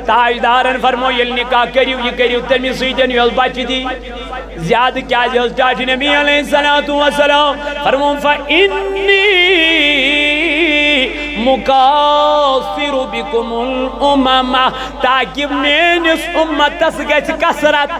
تاجدارن فرمو یل نکاح کریو یہ کریو تمی سیدن یل بچ دی زیادہ کیا جلس چاچ نبی علیہ السلام فرمو فإنی مُقَاصِرُ بِكُمُ الْأُمَمَ تاکہ مینس امتس گژھِ کثرت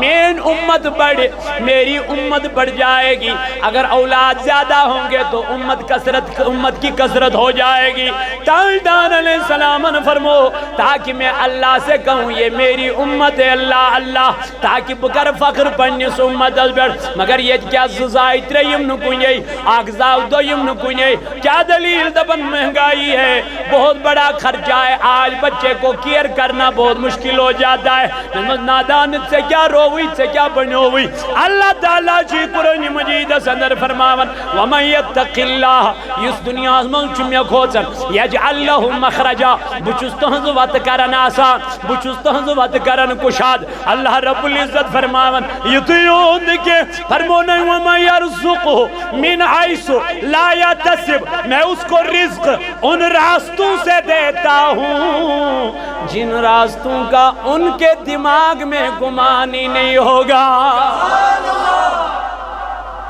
مین امت بڑھ میری امت بڑھ جائے گی اگر اولاد زیادہ ہوں گے تو امت کی کثرت ہو جائے گی تاجدار علیہ السلام نے فرمو تاکہ میں اللہ سے کہوں یہ میری امت ہے اللہ اللہ تاکہ بکر فخر پنس امت بیٹھ مگر یہ کیا زائد تریم نکنی اغزاو دویم نکنی کیا دلیل دبن مہنگائی ہے بہت بڑا خرچہ ہے آج بچے کو کیئر کرنا بہت مشکل ہو جاتا ہے نادانت سے کیا روئی سے کیا بنوئی اللہ تعالیٰ چی قرآن مجید سندر فرماون وَمَنْ يَتَّقِ اللَّهِ اس دنیا میں چمیا کھوچن یجعل لَهُ مَخْرَجًا بچس تہنز وقت کرن آسان بچس تہنز وقت کرن کشاد اللہ رب العزت فرماون یتیون کے فرمونے وَمَنْ يَرْزُقُهُ مِنْ حَيْثُ لَا يَحْتَسِبُ میں اس کو رزق ان راستوں سے دیتا ہوں جن راستوں کا ان کے دماغ میں گمان ہی نہیں ہوگا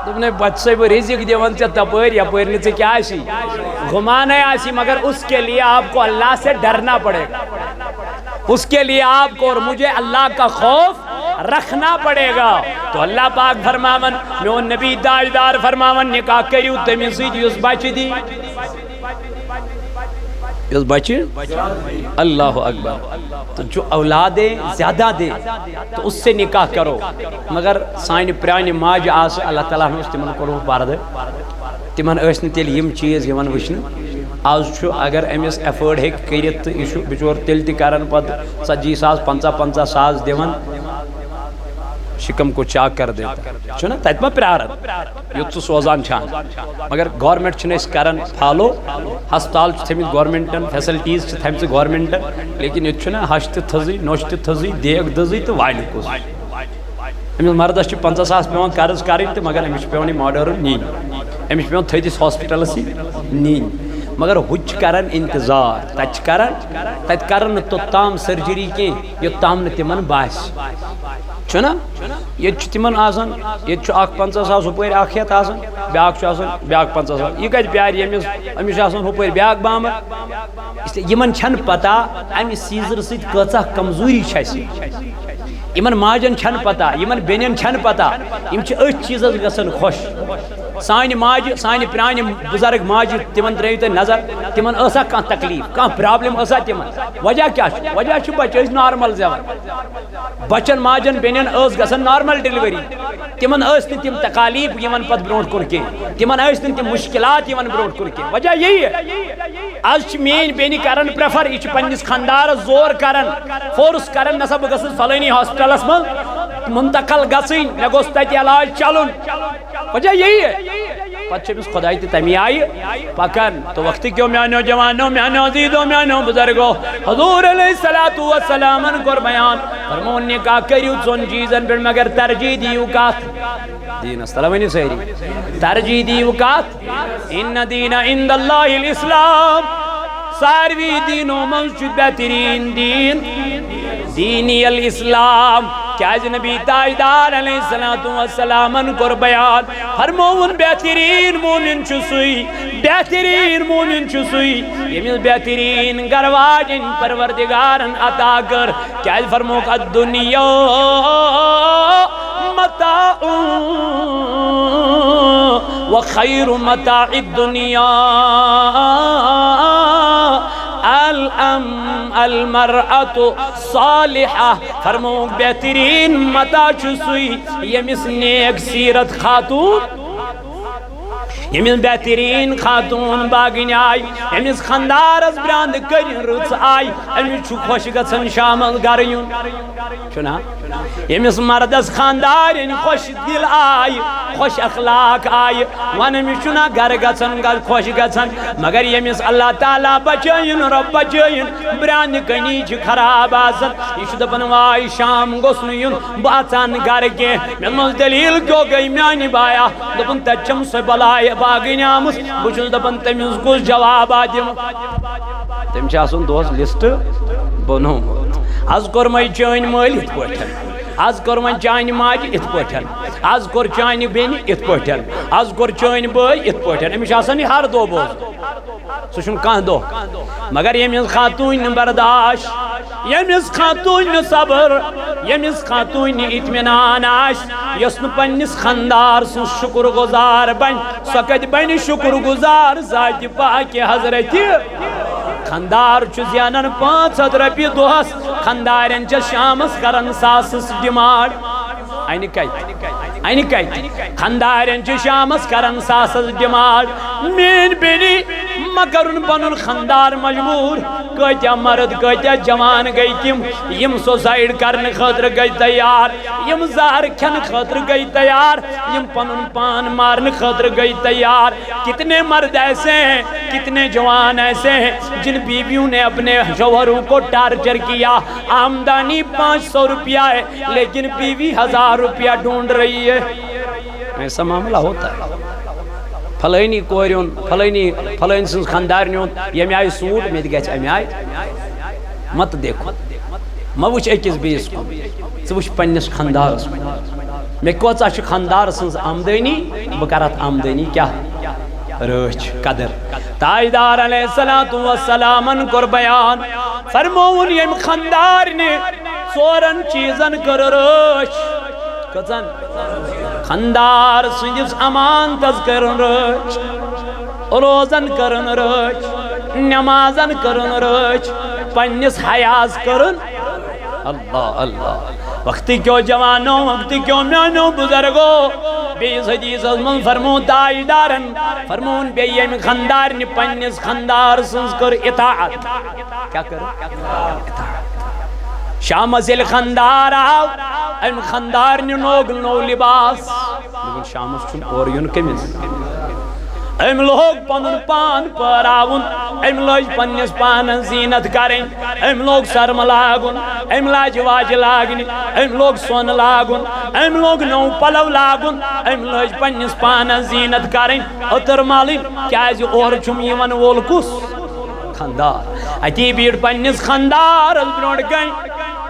تم نے بچے وہ رزق دیون سے تپر یا پرنے سے کیا آسی گمان ہے آسی مگر اس کے لیے آپ کو اللہ سے ڈرنا پڑے گا اس کے لیے آپ کو اور مجھے اللہ کا خوف رکھنا پڑے گا تو اللہ پاک فرماون میون نبی تاجدار فرماون نکاح کریو تمی سیدی اس بچ دی اس بچے اللہ اکبر تو جو اولادیں زیادہ دے تو اس سے نکاح کرو مگر سائن پرانی ماج آس اللہ تعالیٰ نے اس تمن کرو پارد تمن ٲسۍ نہٕ تیٚلہِ یِم چیٖز یِوان وٕچھنہٕ آز چھُ اگر أمِس ایفٲرڈ ہیٚکہِ کٔرِتھ تہٕ یہِ چھُ بِچور تیٚلہِ تہِ کران پتہٕ 40,000 50,000 دِوان شکم کو چاک کر دیتا چھو نا تیت ما پرارت یوت سوزان چھان مگر گورنمنٹ چھنے اس کرن فالو ہسپتال تھیمیت گورنمنٹن فیسلٹیز تھیمیت گورنمنٹن لیکن یہ چھنے ہشت تھزی نوشت تھزی دیگ دزی تو وائل کس امیس مردس چھ 50,000 پیوان قرض کریں تو مگر امیس پیوانی ماڈرن نین امیس پیوان تھیدیس ہاسپٹل سی نین مگر ہوچ کرن انتظار تچ کرن تو تام سرجری کی یہ تام نتمن باس چھنا یہ تمن آسان یہ 50,000 ہپر اخ ہتھ آسان بیاکھ آسان بیاکھ 50,000 یہ کت پیار امس آسان ہپر بیاکھ بامر اس لیے یمن چھن پتہ امہ سیزر سۭتۍ کۭژاہ کمزوری چھِ اَسہِ یمن ماجن چھن پتہ یمن بینن چھن پتہ یم چھ أتھۍ چیزس گژھان خوش سانہِ ماجہِ سانہِ پرٛانہِ بُزرگ ماجہِ تمن ترٲیِو تُہۍ نظر تمن ٲسا کانٛہہ تکلیف کانٛہہ پرابلم ٲسا تمن وجہ کیاہ چھُ وجہ چھُ بچہِ ٲسۍ نارمل زٮ۪وان بچن ماجن بیٚنٮ۪ن ٲس گژھان نارمل ڈیلوری تمن ٲسۍ نہٕ تِم تکالیف یِوان پتہٕ برونٛٹھ کُن کینٛہہ تمن ٲسۍ نہٕ تِم مشکلات یِوان برونٛٹھ کُن کینٛہہ وجہ یی ہے آز چھِ میٛٲنۍ بیٚنہِ کران پریفر یہِ چھِ پننِس خاندارس زور کران فورس کران نسا بہٕ گژھس فلٲنی ہاسپٹلس منٛز منتقل گژھٕنۍ مےٚ گوٚژھ تتہِ علاج چلُن وجہ یہی ہے پتہ چھِ خدائی تہِ تمی آیہِ پکان تو وقت کیوں میانو جوانو میانو عزیزو میانو بزرگو حضور علیہ السلام کور بیان فرمون نکاح کریو ژون چیزن پہ مگر ترجیح دیو کات دین السلام ونیو سہری ترجیح دیو کات ان دین عند اللہ الاسلام ساروی دینوں منٛز چھُ بہترین دین دینی الاسلام کیاز نبی تاجدار علیہ السلام کور بیان فرمون بہترین مومن چھُ سُے بہترین مومن چھُ سُے ییٚمِس بہترین گھر واجن پروردگارن عطا کر کیاز فرموک الدنیا متاع وخیر متاع الدنیا المرأة صالحہ فرموک بہترین متا چھُ سُے ییٚمِس نیک سیرت خاتون ییٚمِس بہترین خاتون باغن آئی ییٚمِس خاندارس براند کرن رٕژ آئی أمِس چھُ خۄش گژھان شامن گرٕ یُن چھُنا ییٚمِس مردس خاندارن خۄش دل آئی خۄش اخلاق آئی ون أمِس چھُنا گرٕ گژھان خۄش گژھان مگر ییٚمِس اللہ تعالیٰ بچٲیِن رۄب بچٲیِن براند کنی چھِ خراب آسان یہِ چھُ دپان واے شام گوٚژھ نہٕ یُن بہٕ اژان گرٕ کینٛہہ مےٚ منٛز دلیل کیوں گٔے میانہِ بایا دوٚپُن تتہِ چھم سۄ بلاے باغن آمٕژ بہٕ چھُس دپان تٔمِس کُس جواب دِمہٕ تم آسن دہس لسٹ بنومت آز کور مے چٲنۍ مٲلۍ یِتھ پٲٹھۍ آز کور وۄنۍ چانہِ ماجہِ یِتھ پٲٹھۍ آز کوٚر چانہِ بیٚنہِ یِتھ پٲٹھۍ آز کوٚر چٲنۍ بٲے یِتھ پٲٹھۍ أمِس چھُ آسان یہِ ہر دۄہ بوزُن سُہ چھُنہٕ کانٛہہ دۄہ مگر ییٚمِس خاتوٗنۍ نہٕ برداش ییٚمِس خاتوٗنۍ نہٕ صبر ییٚمِس خاتوٗنۍ نہٕ اطمینان آسہِ یۄس نہٕ پنٛنِس خانٛدار سٕنٛز شُکر گُزار بنہِ سۄ کتہِ بنہِ شُکر گُزار ذاتہِ پاکہِ حضرتِ خانٛدار چھُ زینان 500 رۄپیہِ دۄہس خانٛدارٮ۪ن چھِ شامس کران ساسس ڈِمانڈ انہِ کتہِ خانٛدارٮ۪ن چھِ شامس کران ساسس ڈِمانڈ میٛٲنۍ بیٚنہِ مہ کرُن پنُن خانٛدار مجبوٗر کۭتیاہ مرد کۭتیاہ جوان گٔے تِم یِم سوسایڈ کرنہٕ خٲطرٕ گٔے تیار یِم زہر کھٮ۪نہٕ خٲطرٕ گٔے تیار یِم پنُن پان مارنہٕ خٲطرٕ گٔے تیار کتنے مرد ایسے ہیں کتنے جوان ایسے ہیں جن بیویوں نے اپنے شوہروں کو ٹارچر کیا آمدنی 500 روپیہ ہے لیکن بیوی 1000 روپیہ ڈھونڈ رہی ہے ایسا معاملہ ہوتا ہے فلانی کورن فلانی سن خاندارن یم آئی سوٹ مت گھس ام آئی مت دیکھو مہ وچ أکِس بیٚیِس کُن ژٕ وٕچھ پننس خاندارس کُن مےٚ کۭژاہ چھِ خاندار سٕنٛز آمدنی بہٕ کر اتھ آمدنی کیٛاہ رٲچھ قدر تاجدار علیہ الصلوۃ والسلامن کوٚر بیان فرمووُن ییٚمہِ خاندارنہِ 4 چیٖزن کٔر رٲچھ کٔژن خاندار سٕنٛدِس امانتس کٔرٕن رٲچھ روزن کٔرٕن رٲچھ نمازن کٔرٕن رٲچھ پننس حیاس کٔرٕن اللہ اللہ وقت کیوں جوانوں وقت کیوں میانو بزرگو بیس حدیث من فرمو تاجدارن فرمون بیئی یم خاندار نے پننس خاندار سنس کر اطاعت کیا کر شام سے خاندار آو ام خاندار نے نوگ نو لباس لیکن شام چھن اور یون کمس ام لوگ پنن پان پراون ام لوگ پننس پان زینت کریں ام لوگ سرم لاگن ام لاج واج لاگن ام لوگ سون لاگن ام لوگ نو پلو لاگن ام لوگ پننس پان زینت کریں اتر مالن کیاز اور چھم یمن وول کس خاندار اتی بیڑ پننس خاندار برونٹ گئی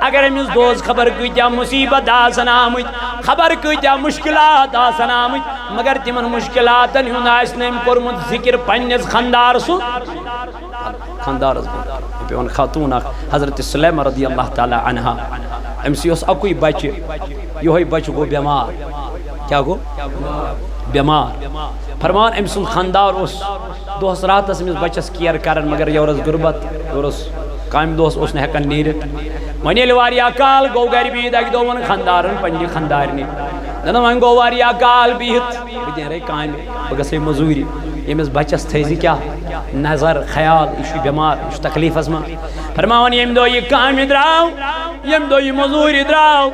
اگر امس دوز خبر کتیا مصیبت آسن آمت خبر کتیا مشکلات آسن آمت مگر تمن مشکلاتن ہند آسن کورمت ذکر پننس خاندار سن خاندار پیون خاتون حضرت سلیمہ رضی اللہ تعالی عنہا امس یس اکوئی بچہ یہ بچہ گو بیمار کیا گو بیمار فرمان ام سن خاندار اس دہس راتس امس بچس کیر کران مگر یورس غربت یورس کام دہس ہیکان نیرت ون یل واریاہ کال گو گر بہت اکہ دہ ون خاندارن پنہ خاندارنہ دن ون گو واریاہ کال بہت بہ نیرے کامہ بہ گژھے مزوری یمس بچس تھیزِ کیا نظر خیال یہ بیمار یہ تکلیفس من فرماون یم دہ یہ کامہ دراو یم دہ یہ مزوری دراو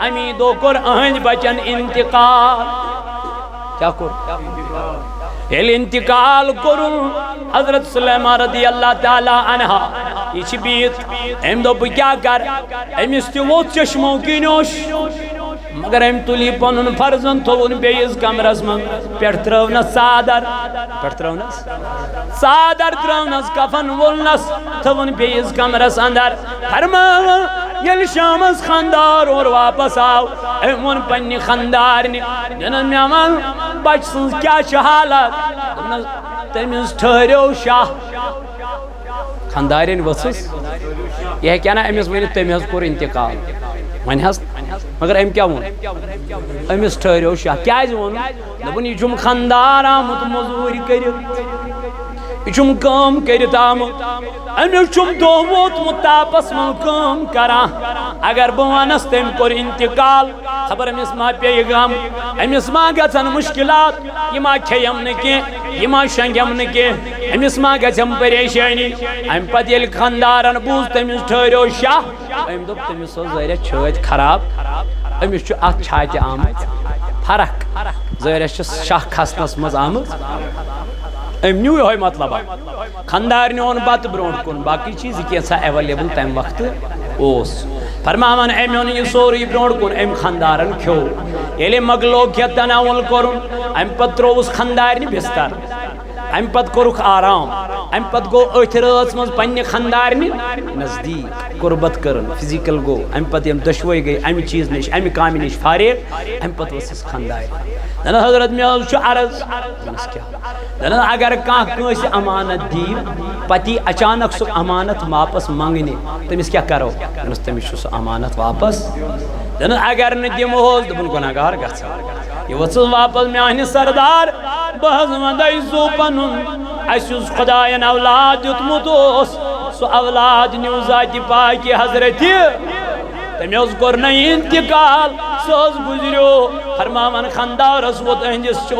امی دہ کور اہند بچن انتقال کیا کور یل انتقال کورن حضرت سلیمہ رضی اللہ تعالی عنہ یہ بہت ام دہ بہ کیا کر امس تہ ووت چشمو کنوش مگر ام تلی پنن فرزن تھون بیس کمرس من پہ ترونس ژادر پہ ترونس ژادر ترونس کفن وولنس تھون بیس کمرس اندر فرمایا یل شامس خاندار اور واپس آو ام ون پنہ خاندارنہ دنن مے ون بچ سن کیا حالت تمس ٹھہرو شاہ خاندارن وسس یہ کیا نا امس ون تم کور انتقال ون مگر ام کیا ون امس ٹھہرو شاہ کیاز ون دپن یہ چھم خاندار آمت مزوری کرت یہ چھم کام کرت آمت امس چھم دہ ووتمت تاپس من کام کران اگر بہ ونس تم کور انتقال خبر امس ما پی غم امس ما گژھن مشکلات یہ ما کھیم نہ کی یہ ما شنگم نہ کی امس ما گژھم پریشانی ام پتہ یل خاندارن بوز تمس ٹھہرو شاہ ام دپ تمس ظاہر چھت خراب امس چھ ات چھاتہ آمت فرق ظاہر شاہ کھسنس مز آمت ام نیو یہ مطلب خاندار اون بت برونٹ کن باقی چیز کیسا ایویلیبل تم وقت اوس فرماون ام اون یہ سوری برونٹ کن ام خاندارن کھو یل مگلو کھیت تناول کرن ام پتروس خاندار بستر ام پت کورک آرام ام پت گو اتھ رات مز پنہ خاندارنہ نزدیک قربت کرن فزیکل گو ام پت یم دشوئی گئی ام چیز نش ام کامہ نش فارغ ام پت ورسس خاندار دن حضرت مے عرض دن اگر کانس امانت دی پتی اچانک سہ امانت واپس منگنے تمس کیا کرو دنس تمس سہ امانت واپس دن اگر نا دموس دپن گناہ گار گھا یہ وچس واپس میانہ سردار بہت ودے زو پن اس خدائن اولاد دیتمت سہ اولاد نیو ذات پاک حضرت تمہ کور نا انتقال سہ گزریو فرماون خاندارس ووت اہندس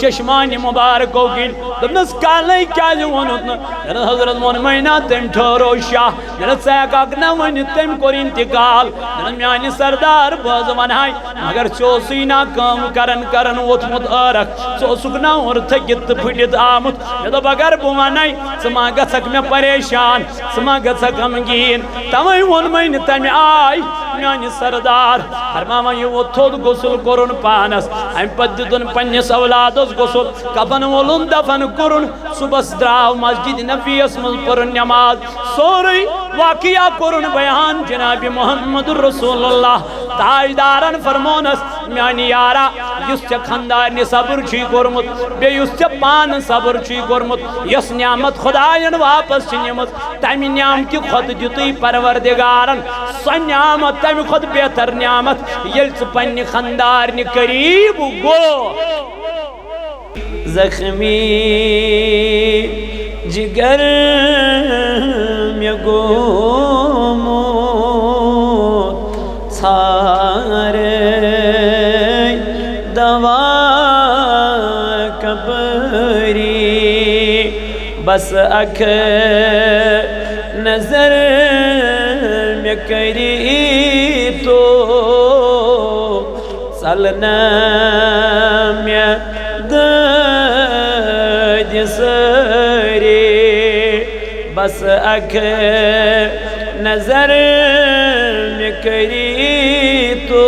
چشمان مبارکو کن دپنس کالے کیازِ وونت نا حضرت وون مینا تم ٹھہرو شاہ ژٕ ہیککھ نا ؤنِتھ تٔمۍ کوٚر انتقال میانہِ سردار بہٕ حظ ونہاے مگر ژےٚ اوسُے نا کٲم کرن ووتمُت ٲرکھ ژٕ اوسُکھ نا اورٕ تھٔکِتھ تہٕ پھٕٹِتھ آمُت مےٚ دوٚپ اگر بہٕ ونے ژٕ ما گژھکھ مےٚ پریشان ژٕ ما گژھکھ غمگیٖن تَوَے ووٚنمَے نہٕ تَمہِ آے میانہِ سردار فرماوان یہ ووت تھوٚد غسل کوٚرُن پانس امہِ پتہٕ دِتُن پننِس اولادس غسل کفن وولُن دفن کوٚرُن صبحس درٛاو مسجد نبیَس منٛز پٔرٕن نٮ۪ماز سورُے واقعہ کوٚرُن بیان جناب محمد رسول اللہ تاجدارن فرمونس میانہِ یارا یُس ژےٚ خاندارنہِ صبر چھُے کوٚرمُت بیٚیہِ یُس ژےٚ پانہٕ صبر چھُے کوٚرمُت یۄس نعمت خدایَن واپس چھِ نِمٕژ تمہِ نعمتہِ کھۄتہٕ دِتُے پروردگارن سۄ نعمت تمہِ کھۄتہٕ بہتر نعمت ییٚلہِ ژٕ پننہِ خاندارنہِ قریٖب گو زخمی جگر مے گومُت ژھارے دوا کبری بس اکھ نظر مے کری تو ژلنا مے دادِ سٲری بس اکھ نظر مے کری تو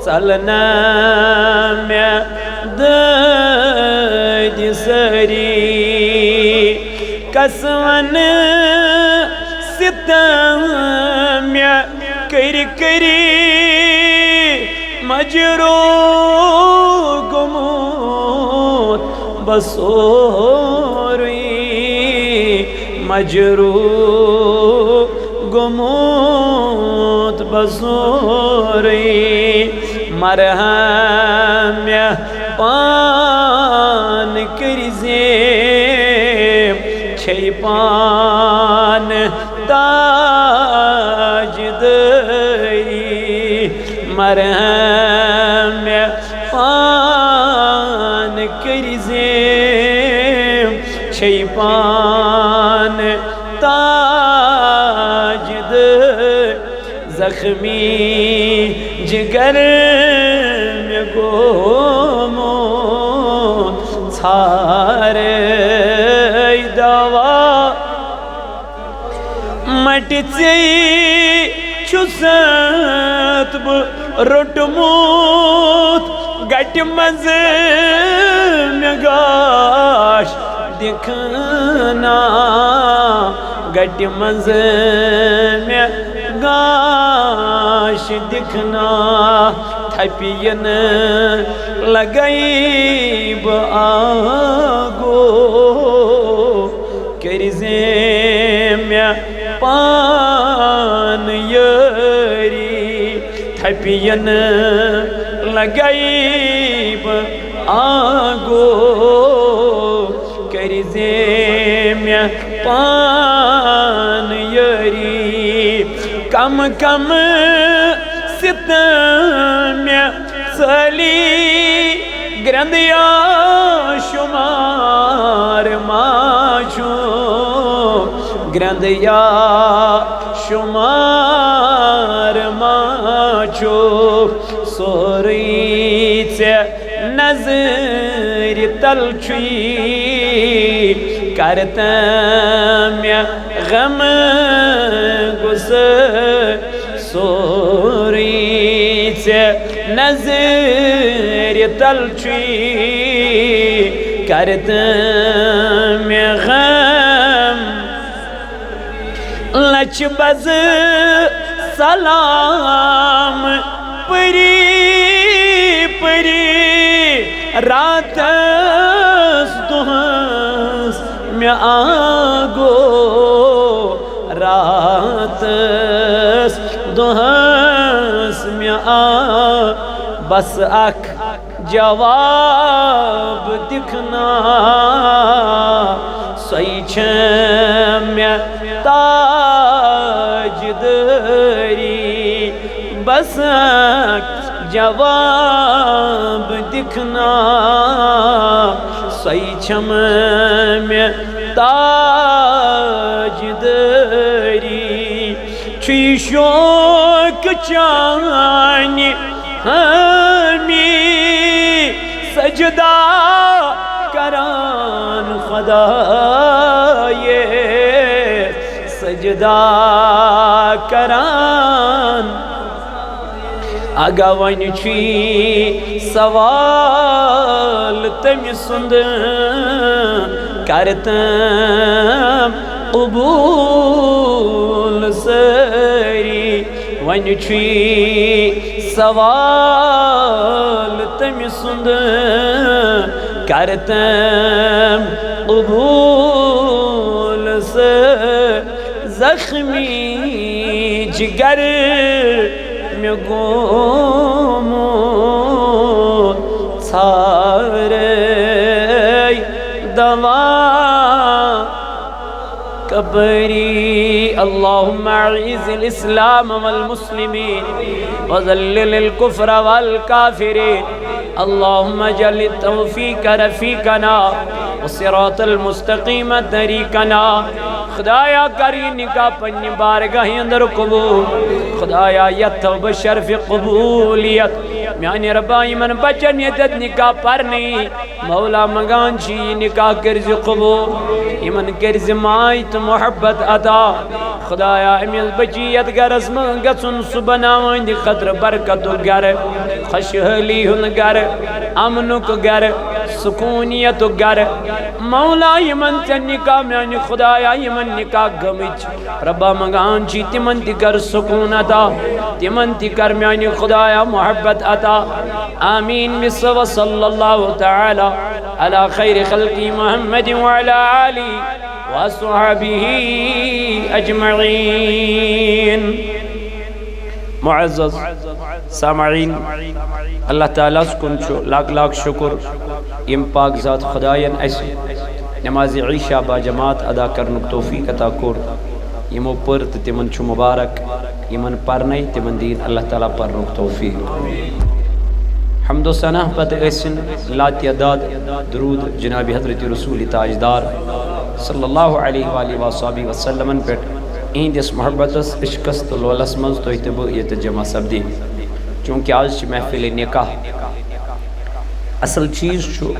ژلنا مے دادِ سٲری کس ون ستم مے کری مجروح گوٚمُت بسورُے مجروح گوٚمُت بسورُے مرہم مے پان کٔرۍزِ چھے پان تاج دٲری مرہم مے پان کٔرۍزِ چھے پان تاج دٲری زخمی جگر مے گومُت ژھارے دوا مٹہِ ژےٚ چھُسَتھ بہٕ روٚٹمُت گٹہِ منٛز مےٚ گاش دِکھنا گٹہِ منٛز مےٚ گاش دِکھنا تھپہِ یِنہٕ لگائی بہٕ آگو کٔرۍزِ مےٚ پان یٲری تھپہِ یِنہٕ لگائی بہٕ آگو کٔرۍزِ مےٚ پان یٲری کم کم ستم مےٚ ژٔلی گرٛنٛدیا شُمار ما چھُ گرٛنٛدیا شُمار ما چھُ سورُے ژےٚ نظرِ تل چھُے کرتم مےٚ غم گُزٲرۍ سورُے ژےٚ نظرِ تل چھُے کرتے میں غم لچ بز سلام پری پری راتس دہس میں آگو راتس دہس میں بس اک جواب دکھنا سوئی میں تاج دری بس اک جواب دکھنا سوئی میں تاج دری چھی شوق چانی ہمی سجدہ کران خدایے سجدہ کران اگا ون چھی سوال تم سند کرتم قبول سری ون چھی سوال تم سند کرتم قبول زخمی جگر میں گومو سارے دوا قبری اللہم اعز الاسلام والمسلمین وذلل الكفر والکافرین اللہم اجعل التوفیق رفیقنا والصراط المستقیم طریقنا خدایا کری نکاح پنی بارگاہ اندر قبول خدایا یتوب شرف قبولیت میانی ربائی من بچن یتت نکاح پرنی مولا مگان چی نکاح کرز قبول ایمن کرز مائت محبت عطا خدایا امیل بچیت گرز منگسن سبناوین دی خطر برکتو گر خوشحالی ہن گر امنو کو گر سکونیتو گر مولا یمن تے نکاح میانی خدایا یمن نکاح گمچ ربا مگان چی تمن تی کر سکون عطا تمن تی کر میانی خدایا محبت عطا آمین بسو صلی اللہ تعالی علی خیر خلقی محمد وعلی آلی وصحبہ اجمعین معزز سامعین اللہ تعالیٰ سکن چھو لاکھ لاکھ شکر یم پاک ذات خدایان ایسی نماز عیشہ با جماعت ادا کرنک توفیق عطا کور یمو پر تمن چھو مبارک یمن پرنی تمن دین اللہ تعالیٰ پرنک توفیق حمد و ثنا پتہ ایسن لا تعداد درود جناب حضرت رسول تاجدار صلی اللہ علیہ وآلہ وآلہ وسلم پیٹ اہند اس محبتس عشقس تو لولس منز تو اتبو یہ جمع سبدی چونکہ آج چی محفل نکاح اصل چیز چھو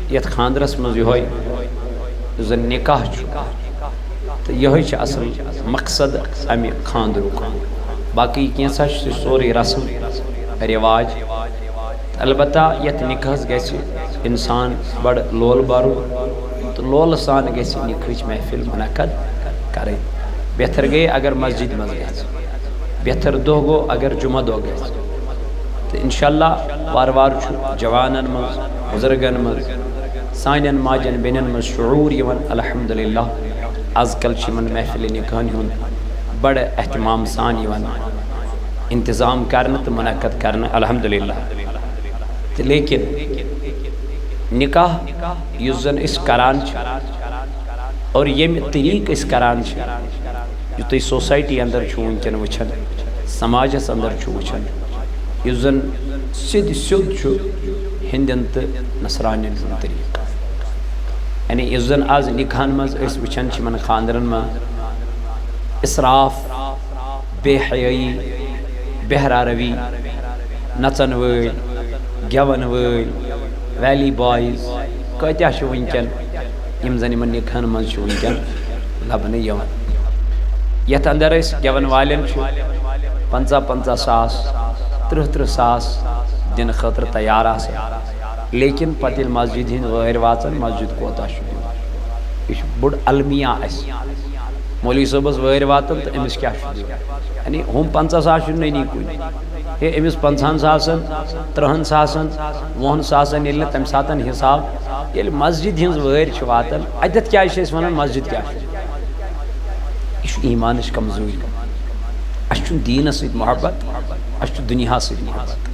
یت خاندرس منز یہ ہوئی زن نکاح چھو تو یہ ہوئی چھ اصل مقصد امی خاندرو کا باقی کینسا چھو سوری رسم رواج البتہ یت نکاحس گیسی انسان بڑ لول بارو تو لول سان گیسی نکاحچ محفل منعقد کریں بہتر گئے اگر مسجد مز گئے بہتر دو گو اگر جمعہ دو گئے تو انشاءاللہ وار وار چھو جوانن مز بزرگن مز سائنن ماجن بینن مز شعور یون الحمدللہ از کل چمن محفل نکاح ہون بڑ اہتمام سان یون انتظام کرنا تو منعقد کرنا الحمدللہ لیکن نکاح یزن اس کران اور یہ طریق اس کران جو تی سوسائٹی اندر چھو ونکن وچھن سماجس اندر چھو وچھن یزن سید چھو ہندن تو نصرانین طریق یعنی یزن آز نکاحن مز اس وچھن چمن خاندرن میں اسراف بے حیائی بہرا روی نچن ویل گیون ویل ویلی بائز کتیا چھو ونکن یم زن یمن نکاحن مز چھو ونکن لبنہ یون یت اندر اس گیون والن چھو 50-50 ساس 30-30 ساس دن خطر تیار آسے لیکن پتہ مسجد ہند غیر واچن مسجد کوتا یہ بڑ المیہ اس مولوی صاحبس ویر واتن تو امس کیا یعنی ہم 50 ساس نہیں کن ہے امس 50 ساسن 30 ساسن 20 ساسن یل تم ساتن حساب یل مسجد ہز ویر واتن اتت کیا ونان مسجد کیا یہ ایمانش کمزوری اس دینس ست محبت اس دنیا ست محبت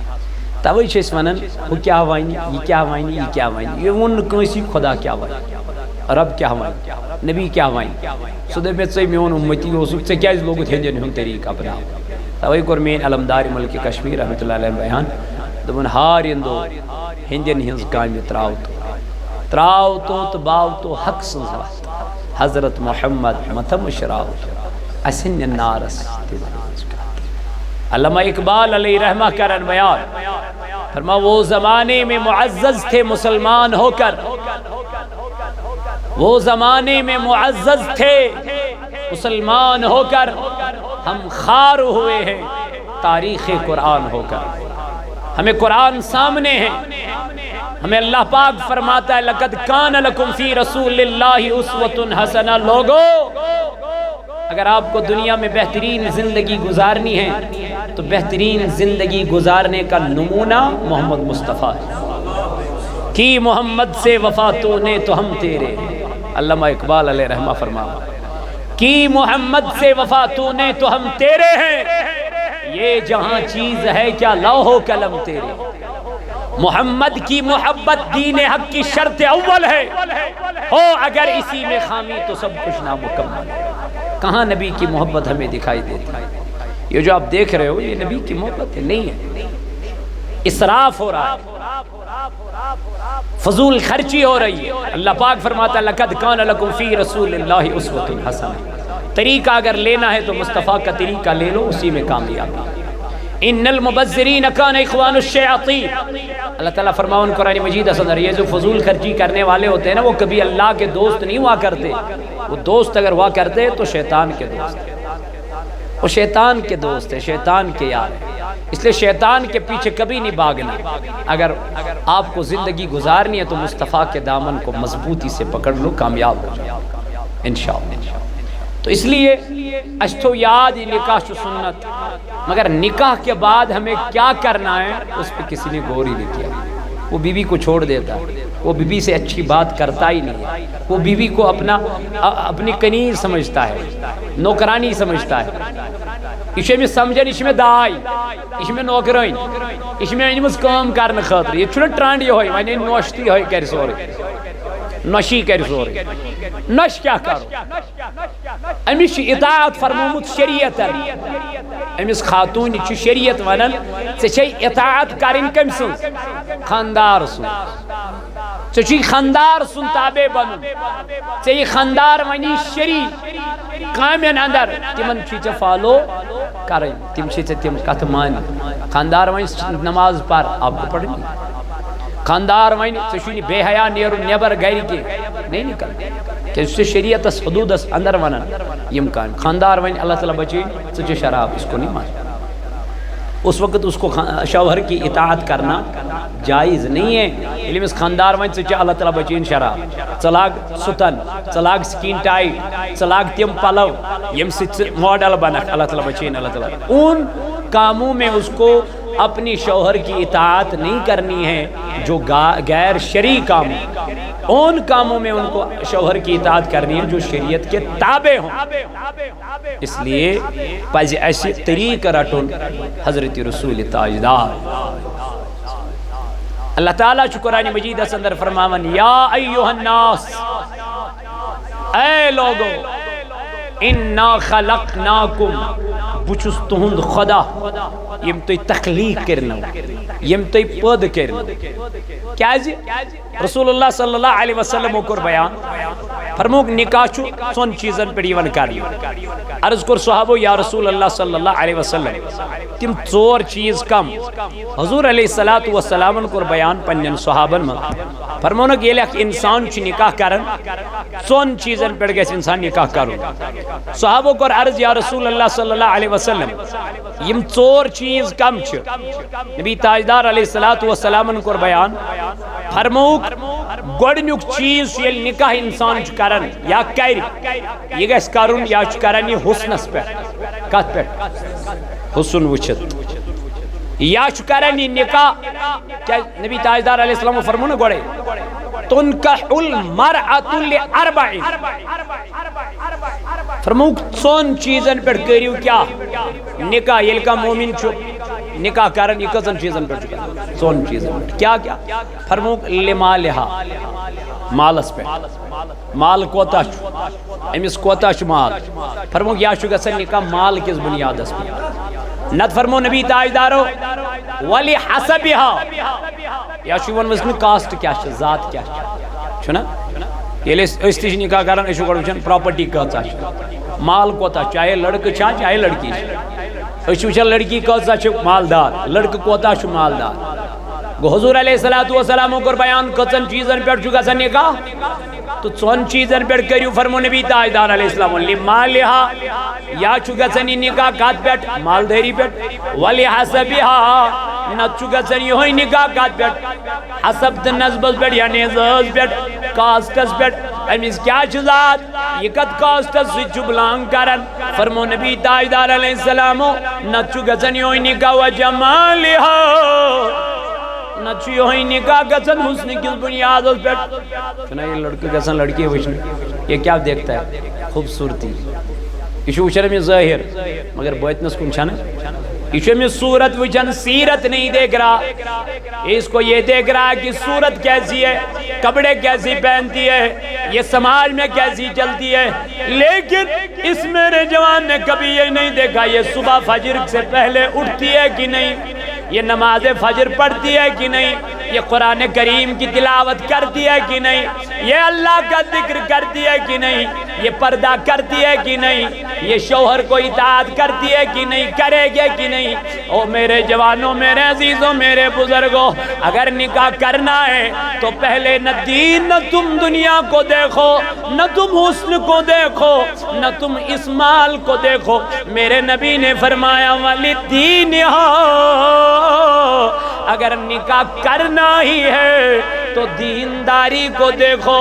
توے ونان ہو کیا ون یہ کیا ون یہ کیا ون یہ ون کنسی خدا کیا ون رب کیا ون نبی کیا ون سہ دپ ژے میون امتی اوسک ژے کیاز لوگت ہندین ہند طریقہ اپنا توے کور مین علمدار ملک کشمیر رحمۃ اللہ علیہ بیان دپن ہارندو ہندین ہنز کامہ تراو تو باو تو حق سن حضرت محمد متم شراو اسن نارس علامہ اقبال علیہ رحمہ کرن بیان فرما وہ زمانے میں معزز تھے مسلمان ہو کر وہ زمانے میں معزز تھے مسلمان ہو کر ہم خار ہوئے ہیں تاریخ قرآن ہو کر ہمیں قرآن سامنے ہے ہمیں اللہ پاک فرماتا ہے لقد کان لکم فی رسول اللہ اسوۃ حسنہ لوگو اگر آپ کو دنیا میں بہترین زندگی گزارنی ہے تو بہترین زندگی گزارنے کا نمونہ محمد مصطفیٰ ہے کی محمد سے وفا تو نے تو ہم تیرے علامہ اقبال علیہ رحمہ فرماوا کی محمد سے وفا تو نے تو ہم تیرے ہیں یہ جہاں چیز ہے کیا لوح و قلم تیرے محمد کی محبت دین حق کی شرط اول ہے ہو اگر اسی میں خامی تو سب کچھ نامکمل ہے کہاں نبی کی محبت ہمیں دکھائی دیتی ہے یہ جو آپ دیکھ رہے ہو یہ نبی کی محبت ہے نہیں ہے اسراف ہو رہا ہے فضول خرچی ہو رہی ہے اللہ پاک فرماتا ہے لقد کان لکم فی رسول اللہ اسوۃ حسنہ طریقہ اگر لینا ہے تو مصطفیٰ کا طریقہ لے لو اسی میں کامیابی ان المبذرین کان اخوان الشیاطین اللہ تعالیٰ فرماؤن قرآن مجید اصدر یہ جو فضول خرچی کرنے والے ہوتے ہیں نا وہ کبھی اللہ کے دوست نہیں ہوا کرتے وہ دوست اگر ہوا کرتے تو شیطان کے دوست وہ شیطان کے دوست ہے شیطان کے یار ہے اس لیے شیطان کے پیچھے کبھی نہیں بھاگنا اگر آپ کو زندگی گزارنی ہے تو مصطفیٰ کے دامن کو مضبوطی سے پکڑ لو کامیاب ہو جاؤ انشاءاللہ تو اس لیے اشتو یاد نکاح شو سنت مگر نکاح کے بعد ہمیں کیا کرنا ہے اس پہ کسی نے غور ہی نہیں کیا وہ بیوی کو چھوڑ دیتا وہ بیوی سے اچھی بات کرتا ہی نہیں وہ بیوی کو اپنی کنیز سمجھتا ہے نوکرانی سمجھتا ہے اس میں سمجھن اس میں دائی اس میں نوکرائن اس میں انمس کام کرنے خاطر یہ چھنا ٹرانڈ یہ ہوئی وانی نوشتی ہوئی کر سورے نشی کر سورے نش کیا کرو امس اطاعت فرمومت شریعت امس خاتون شریعت ونن ژے اطاعت کرن کم سن خاندار سن ژے خاندار سن تابع بنن ژے خاندار ونی شری کامن اندر تمن ژے فالو کرن تم ژے تم کت مان خاندار ون نماز پر آپ کو پڑھنی خاندار ون ژے بے حیا نیرن نیبر گھر کے نہیں نکل کہ شریعت حدود اندر ونن یم کام خاندار ون اللہ تعالیٰ بچے ژے شراب اس کو نہیں مان اس وقت اس کو شوہر کی اطاعت کرنا جائز نہیں ہے علم اس خاندار ون ژے اللہ تعالیٰ بچین شراب ژلاگ ستن ژلاگ سکین ٹائٹ ژلاگ تم پلو یم ست ماڈل بنک اللہ تعالیٰ بچین اللہ تعالیٰ ان کاموں میں اس کو اپنی شوہر کی اطاعت نہیں کرنی ہے جو غیر شرعی کام ان کاموں میں ان کو شوہر کی اطاعت کرنی ہے جو شریعت کے تابع ہوں اس لیے پزِ اسہِ طریقہ رٹن حضرت رسول تاجدار اللہ تعالیٰ چھُ قرآن مجید اندر فرماون یا ایھا الناس اے لوگو انا خلقناکم بچس تہند خدا یم تُہۍ تخلیق کرنو یم تُہۍ پٲدٕ کرنو کیازِ رسول اللہ صلی اللہ علیہ وسلم کور بیان فرموک نکاح چھُ ژۄن چیزن پٮ۪ٹھ یِوان کرنہٕ عرض کوٚر صحابو یا رسول اللہ صلی اللہ علیہ وسلم تم ژور چیز کم حضور علیہ الصلوۃ والسلام کور بیان پنن صحابن من فرمونک ییٚلہِ اکھ انسان چھُ نکاح کران ژۄن چیزن پٮ۪ٹھ گژھِ انسان نکاح کرُن صحابو کور عرض یا رسول اللہ صلی اللہ علیہ وسلم یم ژور چیز کم چھ نبی تاجدار علیہ السلام کور بیان فرموک گۄڈنیُک چیز ییٚلہِ نکاح انسان چھ کران یا کر یہ گژھِ کرُن یا چھ کران یہ حسنس پٮ۪ٹھ کتھ پٮ۪ٹھ حسن وچھت یا چھ کران یہ نکاح کیا نبی تاجدار علیہ السلام فرمو نا گوڑے تنکح المرأة لأربع فرموک ژون چیزن پر کریو کیا نکاح یل کا مومن چھو نکاح کرن یہ کزن چیزن پر چکا ژون چیزن پر کیا کیا فرموک لمالہا مالس پہ مال کوتا چھو امس کوتا چھو مال فرموک یا شو گسن نکاح مال کس بنیاد اس پہ نت فرمو نبی تاجدارو ولی حسبها یا شو ون وزن کاسٹ کیا چھ ذات کیا چھ نا یہ اس تیش نکاح کرن ایشو گوڑ وچھن پراپرٹی کتا چھ مال کوتا چاہے لڑک چھا چاہے لڑکی چھ ایشو وچھن لڑکی کتا چھ مالدار لڑک کوتا چھ مالدار گو حضور علیہ السلام کر بیان کچن چیزن پر چکا سن نکاح تو ژون چیزن پر کریو فرمو نبی تاجدار علیہ السلام لمالہا یا چکا سن نکاح کات پیٹ مالداری پیٹ ولی حسبها نہ چکا سن یہ نکاح کات پیٹ حسب نسبت پیٹ یا نیزز پیٹ کاسٹس پیٹ امیز کیا چیزات یہ کت کاسٹس سے چبلانگ کرن فرمو نبی تاجدار علیہ السلام نہ چکا سن یہ نکاح و جمالہا نہ چھو ہی نکاح گسن حسن کس بنیاد اس پیٹ چنہ یہ لڑکے گسن لڑکی وچھن یہ کیا دیکھتا ہے خوبصورتی یہ وچھن میں ظاہر مگر باطنس کن چھنا یہ میں صورت وچھن سیرت نہیں دیکھ رہا اس کو یہ دیکھ رہا کہ صورت کیسی ہے کپڑے کیسی پہنتی ہے یہ سماج میں کیسی چلتی ہے لیکن اس میرے جوان نے کبھی یہ نہیں دیکھا یہ صبح فجر سے پہلے اٹھتی ہے کہ نہیں یہ نماز فجر پڑھتی ہے کہ نہیں یہ قرآن کریم کی تلاوت کرتی ہے کہ نہیں یہ اللہ کا ذکر کرتی ہے کہ نہیں یہ پردہ کرتی ہے کہ نہیں یہ شوہر کو اطاعت کرتی ہے کہ نہیں کرے گے کہ نہیں او میرے جوانوں میرے عزیزوں میرے بزرگوں اگر نکاح کرنا ہے تو پہلے نہ دین نہ تم دنیا کو دیکھو نہ تم حسن کو دیکھو نہ تم اسمال کو دیکھو میرے نبی نے فرمایا والدین اگر نکاح کرنا ہی ہے تو دینداری کو دیکھو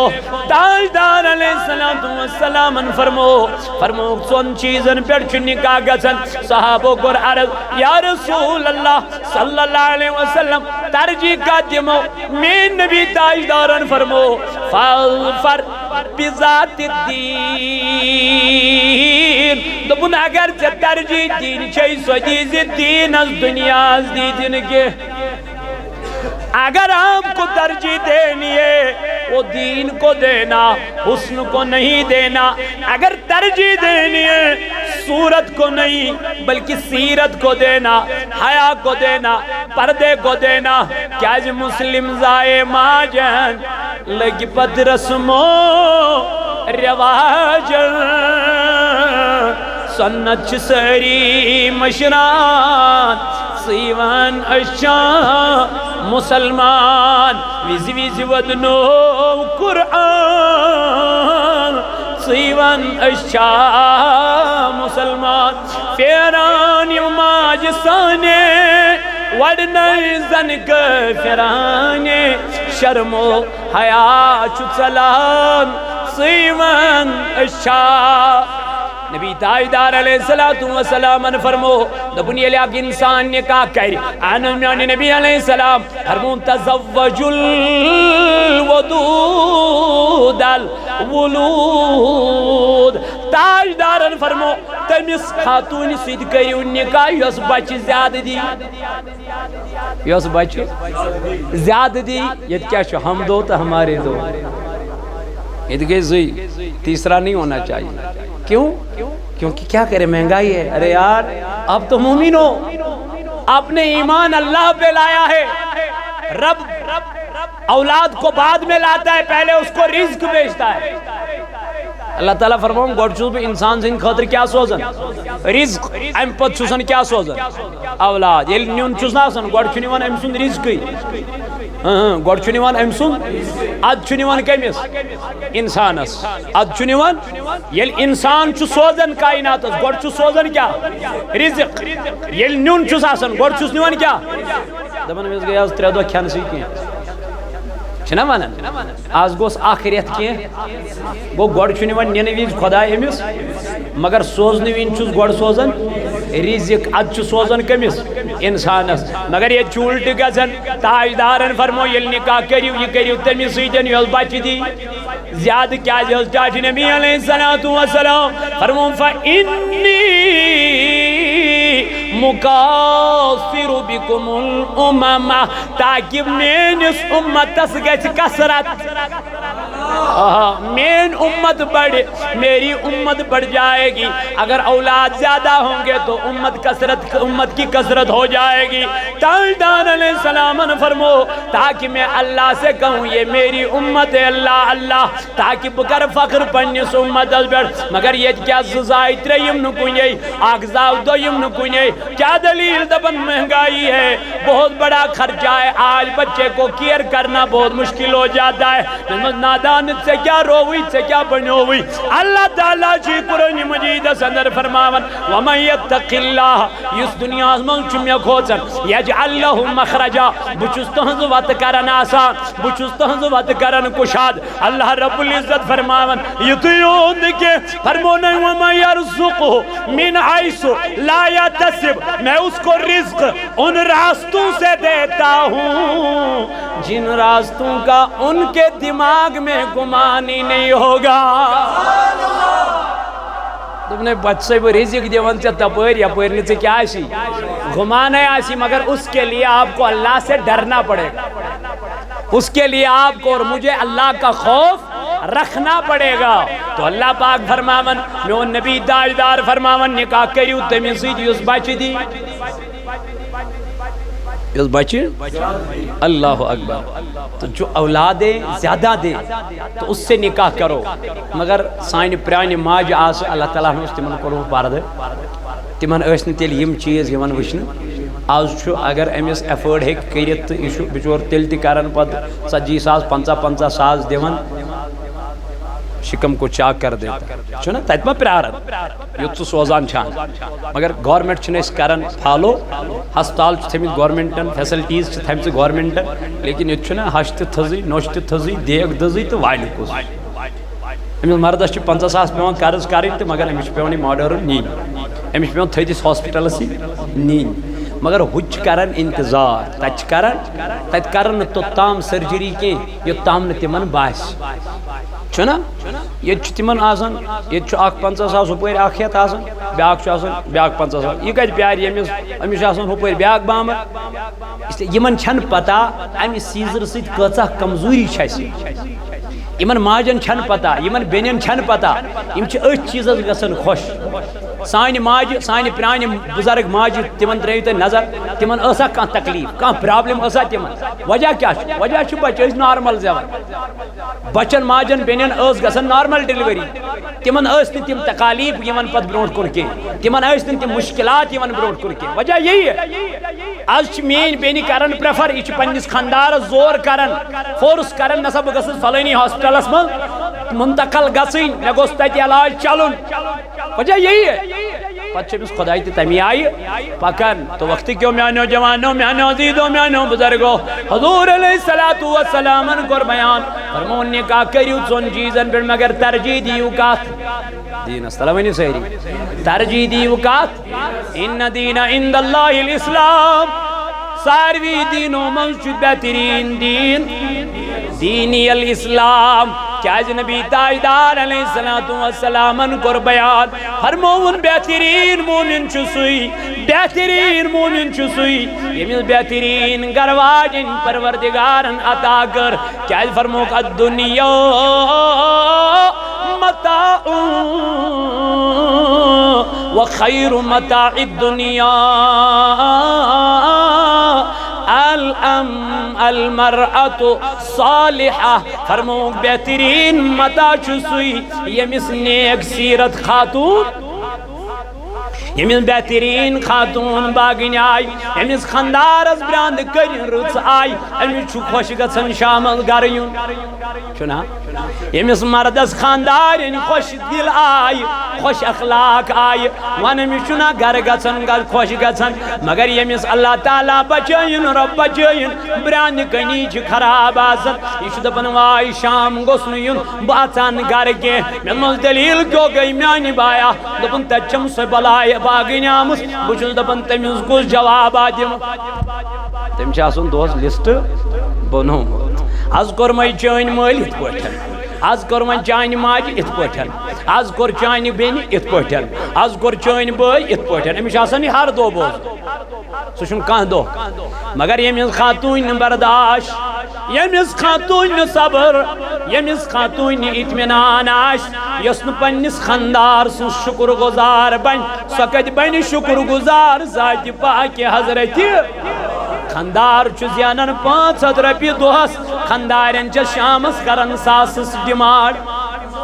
تاجدار علیہ السلام فرمو سن چیزن پر چھ نکاح گسن صحابوں کو عرض یا رسول اللہ صلی اللہ علیہ وسلم ترجیح کا دمو میں نبی تاجدارن فرمو فالفر بذات الدین دبن اگر چھ ترجیح دین چھئی سجیز دین از دنیا از دیدن کے اگر آپ کو ترجیح دینی ہے وہ دین کو دینا حسن کو نہیں دینا اگر ترجیح دینی ہے صورت کو نہیں بلکہ سیرت کو دینا حیا کو دینا پردے کو دینا کیا جی مسلم زائے ماجن لگی پت رسمو رواجن سنت سری مشران سیوان اشان مسلمان ویزی ویزی ودنو قرآن سیوان اشان مسلمان فیرانی ماجسانے وڑنائی زنک فیرانی شرم و حیاء چلان سیوان اشان نبی تاجدار علیہ السلام فرمو دبنی علیہ کی انسان نکاح کر آنان نبی علیہ السلام فرمون تزوج الودود الولود تاجدارن فرمو تمس خاتون سید کریو نکاح یس بچ زیادہ دی یس بچ زیادہ دی یہ کیا شو ہم دو تو ہمارے دو یہ کہ زوی تیسرا نہیں ہونا چاہیے کیوں کیونکہ کیا کرے مہنگائی ہے ارے یار اب تو مومن ہو آپ نے ایمان اللہ پہ لایا ہے رب اولاد کو بعد میں لاتا ہے پہلے اس کو رزق بیچتا ہے اللہ تعالیٰ فرماؤں گوڑ چوز بھی انسان زن خاطر کیا سوزن رزق ام پت چوزن کیا سوزن اولاد یہ نیون چوز نہ سن گوڑ چنیوان ام سن رزق گوڑ چھُ نِوان أمۍ سُنٛد اَدٕ چھُ نِوان کٔمِس اِنسانس اَدٕ چھُ نِوان ییٚلہِ اِنسان چھُ سوزان کایناتس گۄڈٕ چھُ سوزان کیٛاہ رِزق ییٚلہِ نیُن چھُس آسان گۄڈٕ چھُس نِوان کیٛاہ دَپان أمِس گٔے آز 3 دۄہ کھٮ۪نسٕے کینٛہہ چھِنا وَنان آز گوٚژھ اکھ رٮ۪تھ کینٛہہ گوٚو گۄڈٕ چھُ نِوان نِنہٕ وِزِ خۄداے أمِس مگر سوزنہٕ وِزِ چھُس گۄڈٕ سوزان رِزق اَدٕ چھُ سوزان کٔمِس اِنسانس مگر ییٚتہِ چھُ اُلٹہٕ گژھان تاجدارن فرمو ییٚلہِ نِکاح کٔرِو یہِ کٔرِو تٔمِس سۭتۍ یۄس بچہِ دی زیادٕ کیٛازِ حظ ٹاٹھ نبی علیہ الصلوۃ والسلام فرموُن فإنی مُکاثِرُ بِکُمُ الْأُمَمَ تاکہ میٲنِس اُمتس گژھِ کثرت مین امت بڑھ میری امت بڑھ جائے گی اگر اولاد زیادہ ہوں گے تو امت کی کثرت ہو جائے گی تاجدار علیہ السلام نے فرمو تاکہ میں اللہ سے کہوں یہ میری امت ہے اللہ اللہ تاکہ بکر فخر پنس امت پہ مگر یہ کیا زائے تریم نکنے اخ زاو دویم نکنے کیا دلیل دبن مہنگائی ہے بہت بڑا خرچہ ہے آج بچے کو کیئر کرنا بہت مشکل ہو جاتا ہے نادان سے کیا روئی سے کیا بنوئی اللہ تعالیٰ جی قرآن مجید صدر فرماون وَمَنْ يَتَّقِ اللَّهِ یس دنیا من چمیا کھوچن یجعل له مخرجا بچس تہنز وات کرن آسان بچس تہنز وات کرن کشاد اللہ رب العزت فرماون یتیون کے فرمونا وَمَنْ يَرْزُقُهُ مِنْ حَيْثُ لَا يَحْتَسِبُ میں اس کو رزق ان راستوں سے دیتا ہوں جن راستوں کا ان کے دماغ میں گمان ہی نہیں ہوگا تم نے بچے وہ رزق دیوان سے تپر یا پرنے سے کیا آسی گمان ہے آسی مگر اس کے لیے آپ کو اللہ سے ڈرنا پڑے گا اس کے لیے آپ کو اور مجھے اللہ کا خوف رکھنا پڑے گا تو اللہ پاک فرماون میون نبی تاجدار فرماون نکاح کریو تمی سیدی اس بچی دی اس بچے اللہ اکبر تو جو اولادیں زیادہ دے تو اس سے نکاح کرو مگر سائن پرانی ماج آس اللہ تعالیٰ نے اس تمن کرو پرد تمن ٲسۍ نہٕ تیٚلہِ یِم چیٖز یِوان وٕچھنہٕ آز چھُ اگر أمِس ایفٲرڈ ہیٚکہِ کٔرِتھ تہٕ یہِ چھُ بِچور تیٚلہِ تہِ کران پتہٕ 40,000 50,000 دِوان شکم کو چاک کر دیتا چھو نا تیت ما پرارن یوت سو سوزان چھان مگر گورنمنٹ چھنے اس کرن فالو ہسپتال چھو تھیمیت گورنمنٹن فیسلٹیز چھو تھیمیت گورنمنٹن لیکن یہ چھو نا ہشت تھزی نوشت تھزی دیگ دزی تو وائل کوز امیس مردس چھو 50,000 پیوان قرض کریں تو مگر امیس پیوانی ماڈرن نین امیس پیوان تھیدیس ہاسپٹل سی نین مگر ہوچ کرن انتظار تچ کرن تو تام سرجری کی یہ تام نتیمن باس چھنا یہ تمن آسان یہ 50,000 ہپر اخ ہتھ آسان بیاکھ بیاکھ 50,000 یہ کتہ پیار امس آسان ہپر بیاکھ بامر اس لیے یمن چھن پتہ امہ سیزر سۭتۍ کۭژاہ کمزوری چھِ اَسہِ یمن ماجن چھن پتہ یمن بینن چھن پتہ یم چھ أتھۍ چیٖزس گژھان خوش سانہِ ماجہِ سانہِ پرٛانہِ بُزرگ ماجہِ تِمن ترٲیِو تُہۍ نظر تِمن ٲسا کانٛہہ تکلیٖف کانٛہہ پرٛابلِم ٲسا تِمن وجہ کیٛاہ چھُ وجہ چھُ بچہِ ٲسۍ نارمل زٮ۪وان بچن ماجن بیٚنٮ۪ن ٲس گژھان نارمل ڈیلؤری تِمن ٲسۍ نہٕ تِم تکالیٖف یِوان پتہٕ برٛونٛٹھ کُن کینٛہہ تِمن ٲسۍ نہٕ تِم مُشکلات یِوان برٛونٛٹھ کُن کینٛہہ وجہ یی آز چھِ میٛٲنۍ بیٚنہِ کران پرٛیفر یہِ چھِ پننِس خانٛدارس زور کران فورس کران نسا بہٕ گژھٕس فلٲنی ہاسپٹلس منٛز منتقل گژھٕنۍ مےٚ گوٚژھ تتہِ علاج چلُن وجہ یی پتہ چھُ خدائی تہِ تمی آیہِ پکان تو وقت کیوں میانو جوانو میانو عزیزو میانو بزرگو حضور علیہ الصلوۃ والسلام کوٚر بیان فرمون نکاح کٔرِو ژۄن چیٖزن پٮ۪ٹھ مگر ترجیح دِیِو کتھ دیٖنس تل ؤنِو سٲری ترجیح دِیِو کتھ ان دین عند اللہ الاسلام ساروی دینو منٛز چھُ بہتریٖن دین دینی الاسلام کیاز نبی تاجدار علیہ الصلوۃ والسلام کوٚر بیان فرموُن بہتریٖن مومن چھُ سُے بہتریٖن مومن چھُ سُے ییٚمِس بہتریٖن گھر واجٮ۪ن پروردگارن عطا کٔر کیاز فرموکھ الدنیا متاع وخیر متاع الدنیا المرأة صالحہ فرموک بہترین متا چھُ سُے ییٚمِس نیک سیرت خاتون یمس بہترین خاتون باغن آئی یمس خاندارس براند کرن رٕژ آئی امس چھُ خوش گژھان شامل گرٕ یُن چھُنا یمس مردس خاندارن خوش دل آئی خوش اخلاق آئی ون امس چھُنا گرٕ گژھان خوش گژھان مگر یمس اللہ تعالیٰ بچٲیِن رۄب بچٲیِن براند کنی چھِ خراب آسان یہ چھُ دپان واے شام گوٚژھ نہٕ یُن بہٕ اژان گرٕ کینٛہہ مےٚ دوٚپمس دلیٖل کیٛاہ گٔے میانہِ بایا دوٚپُن تتہِ چھم سۄ بلاے باغن آمٕژ بہٕ چھُس دپان تٔمِس کُس جوابا دِمہٕ تٔمۍ چھُ آسان دۄہس لسٹ بنومُت آز کوٚر وۄنۍ چٲنۍ مٲلۍ یِتھ پٲٹھۍ آز کوٚر وۄنۍ چانہِ ماجہِ یِتھ پٲٹھۍ آز کوٚر چانہِ بیٚنہِ یِتھ پٲٹھۍ آز کوٚر چٲنۍ بٲے یِتھ پٲٹھۍ أمِس چھُ آسان یہِ ہر دۄہ بوزُن سُہ چھُنہٕ کانٛہہ دۄہ مگر ییٚمِس خاتوٗنۍ نہٕ برداش ییٚمِس خاتوٗنۍ نہٕ صبر ییٚمِس خاتوٗنۍ نہٕ اطمینان آسہِ یۄس نہٕ پننِس خاندار سٕنٛز شُکر گُزار بنہِ سۄ کتہِ بنہِ شُکر گُزار ذاتہِ پاکہِ حضرتِ خاندار چھُ زینان 500 رۄپیہِ دۄہس خاندارٮ۪ن چھِ شامس کران ساسس ڈِمانڈ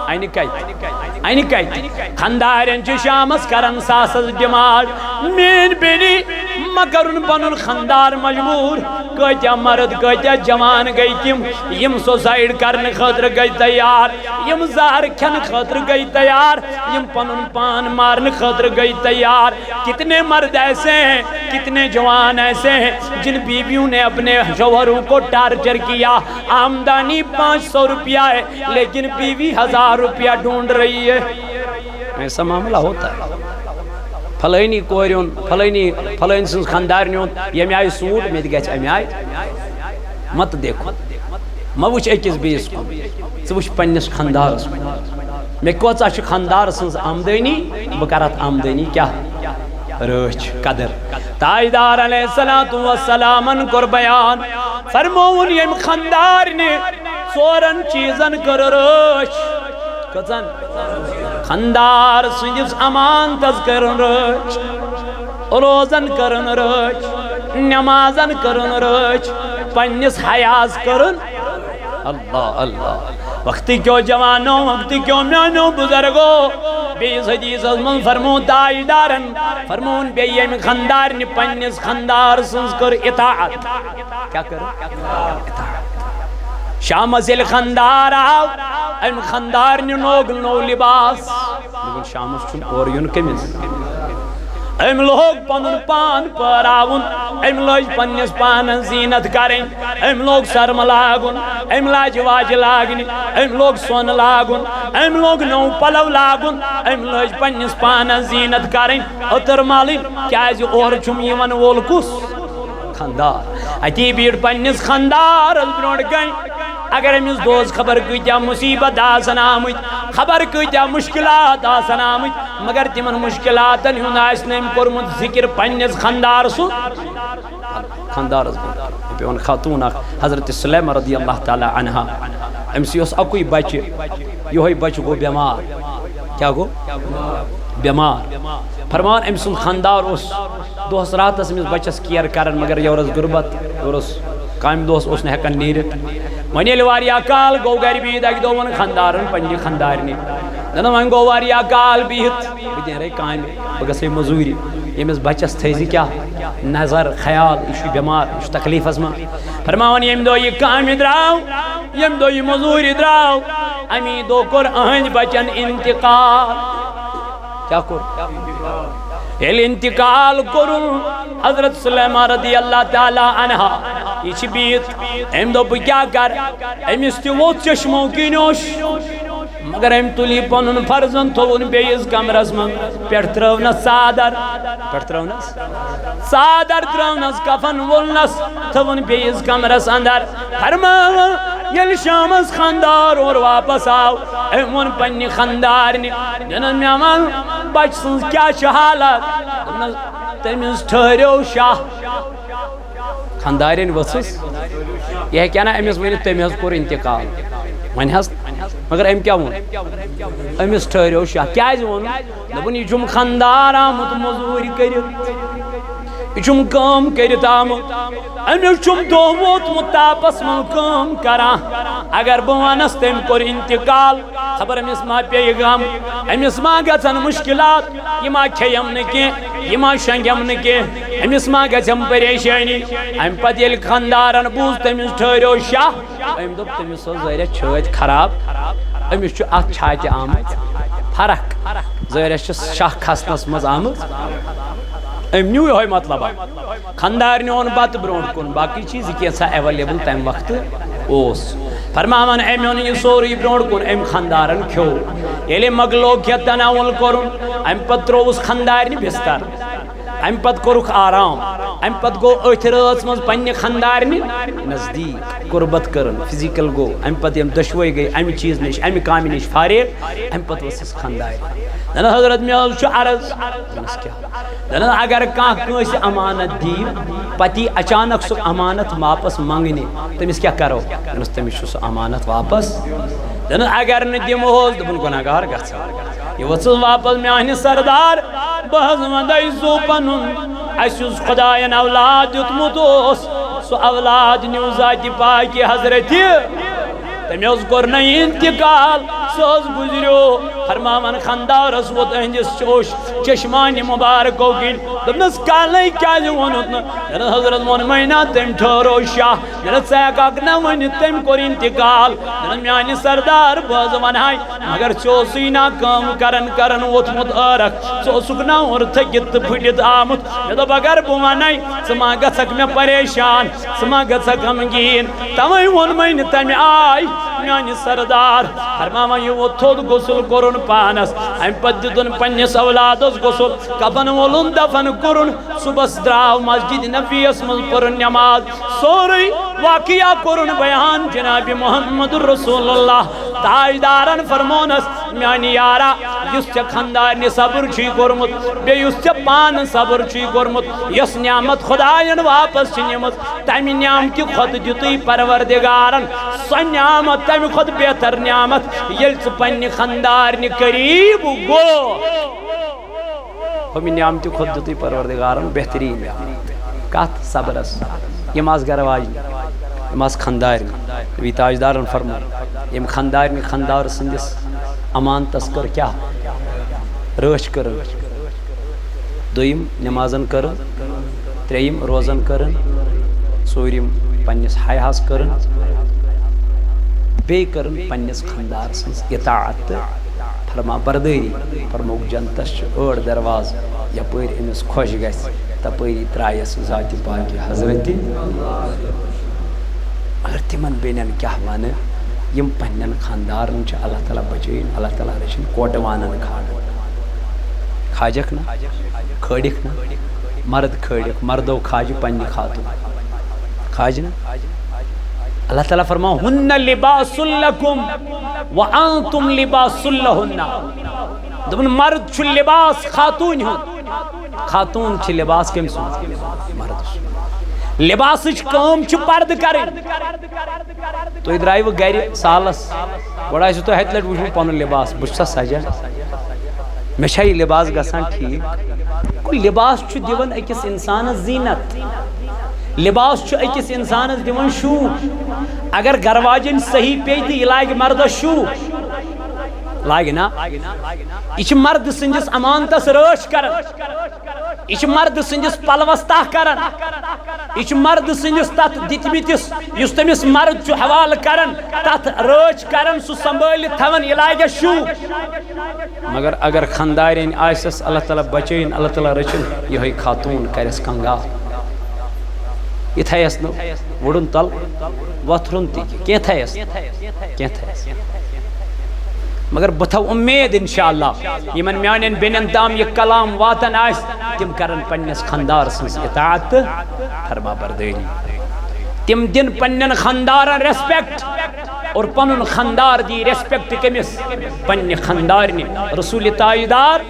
انہِ کتہِ خاندارٮ۪ن چھِ شامس کران ساسس ڈِمانڈ میٲنۍ بیٚنہِ ما کرُن پنُن خاندار مجبوٗر کۭتیاہ مرد کۭتیاہ جوان گٔے تِم یِم سوسایڈ کرنہٕ خٲطرٕ گٔے تیار یِم زہر کھٮ۪نہٕ خٲطرٕ گٔے تیار یِم پنُن پان مارنہٕ خٲطرٕ گٔے تیار کتنے مرد ایسے ہیں کتنے جوان ایسے ہیں جن بیویوں نے اپنے شوہروں کو ٹارچر کیا آمدنی 500 روپیہ ہے لیکن بیوی 1000 روپیہ ڈھونڈ رہی ہے ایسا معاملہ ہوتا ہے فلانی کورن فلانی سن خاندارن یم آئی سوٹ مت گھس ام آئی مت دیکھو ما وچ أکِس بیٚیِس کُن ژٕ وٕچھ پننس خاندارس کُن مےٚ کۭژاہ چھِ خاندار سٕنٛز آمدنی بہٕ کر اتھ آمدنی کیٛاہ رٲچھ قدر تاجدار علیہ الصلوۃ والسلامن کوٚر بیان فرمووُن ییٚمہِ خاندارنہِ 4 چیٖزن کٔر رٲچھ کٔژن خاندار سٕنٛدِس امانتس کٔرٕن رٲچھ روزن کٔرٕن رٲچھ نمازن کٔرٕن رٲچھ پننس حیاس کٔرٕن اللہ اللہ وقت کیوں جوانوں وقت کیوں میانو بزرگو بیس حدیث من فرمون تاجدارن فرمون بیم خاندار نے پنس خاندار سنز کر اطاعت کیا کر اطاعت شام سے خاندار آو ام خاندار نے نوگ نو لباس لیکن شام چھن اور یون کمیز ام لوگ پنن پان پراون ام لوگ پنس پان زینت کریں ام لوگ سرم لاگن ام لاج واج لاگن ام لوگ سون لاگن ام لوگ نو پلو لاگن ام لوگ پنس پان زینت کریں اتر مالن کیاز اور چھم یمن وول کس خاندار اتی بیڑ پنس خاندار برونٹ گئی اگر امس دوز خبر کتیا مصیبت آسن آمت خبر کتیا مشکلات آسن آمت مگر تمن مشکلاتن ہند آسن کورمت ذکر پنس خاندار سن خاندار پیون خاتون حضرت سلیمہ رضی اللہ تعالی عنہا امس یس اکوئی بچہ یہ بچہ گو بیمار کیا گو بیمار فرمان ام سن خاندار اس دہس راتس امس بچس کیر کران مگر یورس غربت یورس کام دہس اس نہ ہیکان نیرت ون یل واریاہ کال گو گر بہت اکہ دہ ون خاندارن پنہ خاندارنہ دن ون گو واریاہ کال بہت بہ نیرے کامہ بہ گژھے مزوری یمس بچس تھیزِ کیا نظر خیال یہ بیمار یہ تکلیفس من فرماون یم دہ یہ کامہ دراو یم دہ یہ مزوری دراو امی دہ کور اہند بچن انتقال کیا کور یل انتقال کورن حضرت سلیمہ رضی اللہ تعالی عنہا یہ بہت ام دہ بہ کیا کر امس تہ ووت چشمو کنوش مگر ام تلی پنن فرزن تھون بیس کمرس من پہ ترونس صادر پہ ترونس صادر ترونس کفن ولنس تھون بیس کمرس اندر فرمایا یل شامس خاندار اور واپس آو ام ون پنہ خاندارنہ جنن مے ون بچ سنز کیا حالت تمس ٹھہرو شاہ خاندارن وسس یہ کیا نا امس ون تم کور انتقال ون مگر ام کیا ون امس ٹھہرو شاہ کیا ون دپن یہ چھم خاندار آمت مزوری کرت یہ کام کرت آمت امس دہ ووتمت تاپس من کام کران اگر بہ ونس تم کور انتقال خبر امس ما پی غم امس ما گژھن مشکلات یہ ما کھیم نہ کی یہ ما شنگم نہ کی امس ما گژھم پریشانی ام پتہ ییٚلہِ خاندارن بوز تمس ٹھہریو شاہ ام دوٚپ تمس اوس ظٲہرہ چھٲتۍ خراب امس چھُ اتھ چھاتہِ آمٕژ فرق ظٲہرہ چھِ شاہ کھسنس منٛز آمٕژ ام نیو یہ مطلب خاندار اون بت برونٹ کن باقی چیز کیسا ایویلیبل تم وقت اوس فرمان ام اون یہ سوری برونٹ کن ام خاندارن کھو ییٚلہِ مۄکلو کھٮ۪تھ تناول کوٚرُن ام پتہٕ ترووُس خاندارنہِ بستر ام پتہٕ کوٚرُکھ آرام ام پتہٕ گوٚو أتھۍ رٲژ منٛز پننہِ خاندارنہِ نزدیٖک قربت کٔرٕن فزیکل گوٚو ام پتہٕ یِم دۄشوے گٔے امہِ چیٖز نِش امہِ کامہِ نِش فارغ ام پتہٕ ؤژھِس خاندارِ دپان حضرت مےٚ حظ چھُ عرض دپانس کیٛاہ دپان اگر کانٛہہ کٲنٛسہِ امانت دی پتہٕ یی اچانک سُہ امانت واپس منگنہِ تٔمِس کیٛاہ کرو دپانس تٔمِس چھُ سُہ امانت واپس دپان اگر نہٕ دِمہوس دوٚپُن گۄناہگار گژھان یہ ؤژھٕس واپس میانہِ سردار بہٕ حظ ونٛدے زو پنُن اسہِ یُس خۄداین اولاد دیُتمُت اوس سُہ اولاد نیوٗ ذاتِ پاکہِ حضرتہِ تٔمۍ حظ کوٚر نہٕ انتقال سُہ حظ گُزریو فرماون خاندارس ووت أہنٛدِس چشمانہِ مُبارکو کِنۍ دوٚپنس کالے کیٛازِ ووٚنُتھ نہٕ دپان حضرت ووٚنمَے نا تٔمۍ ٹھہرو شاہ دپان ژٕ ہٮ۪ککھ نہ ؤنِتھ تٔمۍ کوٚر انتقال دپان میانہِ سردار بہٕ حظ ونہاے مگر ژےٚ اوسُے نا کٲم کرن ووتمُت ٲرکھ ژٕ اوسُکھ نا اورٕ تھٔکِتھ تہٕ پھٕٹِتھ آمُت مےٚ دوٚپ اگر بہٕ ونے ژٕ ما گژھکھ مےٚ پریشان ژٕ ما گژھکھ غمگیٖن تَوَے ووٚنمَے نہٕ تَمہِ آے میانہِ سردار فرماون یہ ووت تھوٚد غسل کوٚرُن پانس امہِ پتہٕ دِتُن پننِس اولادس غسل کفن وولُن دفن کوٚرُن صبحس درٛاو مسجد نبیَس منٛز پٔرٕن نٮ۪ماز سورُے واقعہ کوٚرُن بیان جناب محمد رسول اللہ تاجدارن فرمونس میانہِ یارا یُس ژےٚ خاندارنہِ صبر چھُے کوٚرمُت بیٚیہِ یُس ژےٚ پانہٕ صبر چھُے کوٚرمُت یۄس نعمت خۄداین واپس چھِ نِمٕژ تمہِ نعمتہِ کھۄتہٕ دِتُے پروردگارن سۄ نعمت تمہِ کھۄتہٕ بہتر نعمت ییٚلہِ ژٕ پننہِ خاندارنہِ قریٖب گوٚو ہُمہِ نعمتہِ کھۄتہٕ دِتُے پروردگارن بہتریٖن نعمت کتھ صبرس یِم آسہٕ گرٕ واجنہِ یِم آسہٕ خاندارنہِ نبی تاجدارن فرموو ییٚمہِ خاندارنہِ خاندار سٕنٛدِس امانتس کٔر کیٛاہ رٲچھ کٔرٕن دوٚیِم نٮ۪مازن کٔرٕن ترٛیٚیِم روزن کٔرٕن ژوٗرِم پننِس حیاہس کٔرٕن بیٚیہِ کٔرٕن پننِس خاندار سٕنٛز اطاعت تہٕ فرما بردٲری فرمووُکھ جنتس چھِ 8 درواز یپٲرۍ أمِس خۄش گژھِ تپٲری ترٛایس ذاتِ پاکہِ حضرتہِ مگر تِمن بیٚنٮ۪ن کیٛاہ ونہٕ یِم پننٮ۪ن خاندارن چھِ اللہ تعالیٰ بچٲیِن اللہ تعالیٰ رٔچھِنۍ کوٹہٕ وانن کھاجکھ نا کھٲڑِکھ نا مرد کھٲڑِکھ مردو کھاجہِ پننہِ خاتون کھاجہِ نا اللہ تعالیٰ فرماو ہُنَّ لِباسٌ لَكُمْ وَأَنْتُمْ لِباسٌ لَهُنَّ دوٚپُن مرد چھُ لباس خاتوٗنہِ ہُنٛد خاتوٗن چھِ لباس کٔمۍ سُنٛد مردس لباسٕچ کٲم چھِ پردٕ کرٕنۍ تُہۍ درٛایوٕ گرِ سالس گۄڈٕ آسِوٕ تۄہہِ ہتہِ لٹہِ وٕچھمُت پنُن لباس بہٕ چھُسا سجا مےٚ چھا یہِ لباس گژھان ٹھیٖک گوٚو لباس چھُ دِوان أکِس انسانس زیٖنت لباس چھُ أکِس انسانس دِوان شوٗب اگر گرٕ واجٮ۪نۍ صحیح پیٚیہِ تہٕ یہِ لاگہِ مردس شوٗب لاگہِ نا یہِ چھِ مرد سٕنٛدِس امانتس رٲچھ کران یہِ چھِ مرد سٕنٛدِس پلوس تاہ کران یہِ چھِ مرد سٕنٛدِس تتھ دِتمٕتِس یُس تٔمِس مرد چھُ حوالہٕ کران تتھ رٲچھ کران سُہ سنبھٲلِتھ تھاوان یہِ لاگٮ۪س شوٗب مگر اگر خاندارٮ۪ن آسٮ۪س اللہ تعالیٰ بچٲیِن اللہ تعالیٰ رٔچھِن یِہوٚے خاتوٗن کرٮ۪س کنگال یہِ تھایس نہٕ وُڑُن تل وۄتھرُن تہِ کینٛہہ تھایس کینٛہہ تھایس مگر بہٕ تھاو اُمید انشاءاللہ یِمن میانٮ۪ن بیٚنٮ۪ن تام یہِ کلام واتان آسہِ تِم کرن پننِس خاندار سٕنٛز اطاعت تہٕ فرما بردٲری تِم دِن پننٮ۪ن خاندارن ریسپیکٹ اور پنُن خاندار دی ریسپیکٹ کٔمِس پننہِ خاندارنہِ رسول تاجدار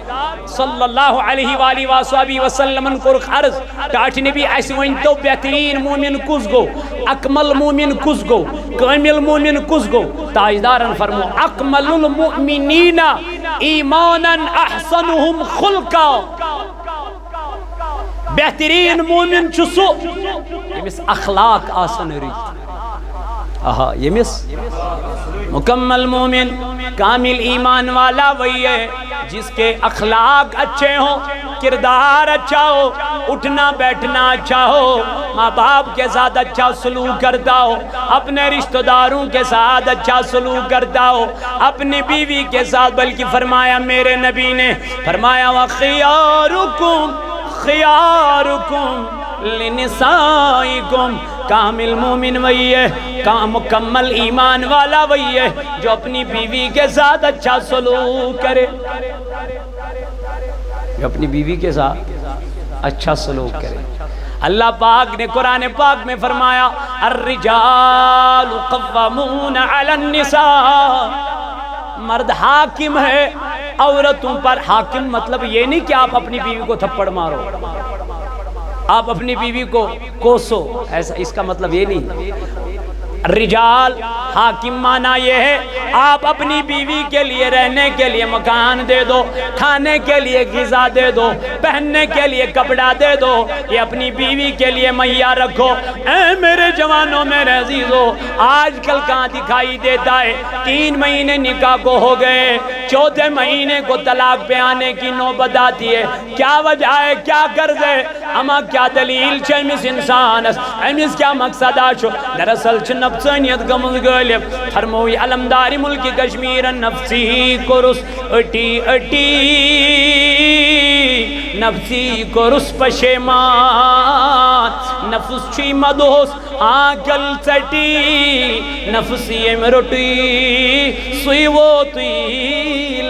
صلی اللہ علیہ وآلہ وصحبہ وسلمن کوٚرُکھ عرض ٹاٹھہِ نبی اسہِ ؤنۍتو بہتریٖن مومِن کُس گوٚو اکمل مومِن کُس گوٚو کٲمِل مومِن کُس گوٚو تاجدارن فرموو اکمل المؤمنیٖنَ ایٖماناً احسنُہُم خُلقا بہترین مومن چھسو یمس اخلاق آسن رت آہا یمس مکمل مومن کامل ایمان والا وہی ہے جس کے اخلاق اچھے ہوں، کردار اچھا ہو، اٹھنا بیٹھنا اچھا ہو، ماں باپ کے ساتھ اچھا سلوک کرتا ہو، اپنے رشتہ داروں کے ساتھ اچھا سلوک کرتا ہو، اپنی بیوی کے ساتھ، بلکہ فرمایا میرے نبی نے فرمایا وَخِيَارُكُمْ خِيَارُكُمْ لِنِسَائِكُمْ کامل مومن وہی ہے، مکمل ایمان والا وہی ہے جو اپنی بیوی کے ساتھ اچھا سلوک کرے، جو اپنی بیوی کے ساتھ اچھا سلوک کرے۔ اللہ پاک نے قرآن پاک میں فرمایا الرجال قوامون علی النساء، مرد حاکم ہے عورتوں پر۔ حاکم مطلب یہ نہیں کہ آپ اپنی بیوی کو تھپڑ مارو، آپ اپنی بیوی کو کوسو، ایسا اس کا مطلب یہ نہیں۔ رجال حاکم معنی یہ ہے آپ اپنی بیوی کے لیے رہنے کے لیے مکان دے دو، کھانے کے لیے غذا دے دو، پہننے کے لیے کپڑا دے دو، یہ اپنی بیوی کے لیے مہیا رکھو۔ اے میرے جوانوں میرے عزیزوں، آج کل کہاں دکھائی دیتا ہے 3 مہینے نکاح کو ہو گئے، 4تھے مہینے کو طلاق پہ آنے کی نوبت آتی ہے۔ کیا وجہ ہے، کیا غرض ہے، اما کیا دلیل چھے امس انسانس، امس کیا مقصد آچو؟ دراصل چھ نفسانیت گمز غالب۔ فرموئی علمداری ملک کشمیر نفسی کرس اٹی اٹی، نفسی کرس پشیمان، نفس چھی مدوس آنکل چٹی، نفسی امرٹی سوئی وہ تی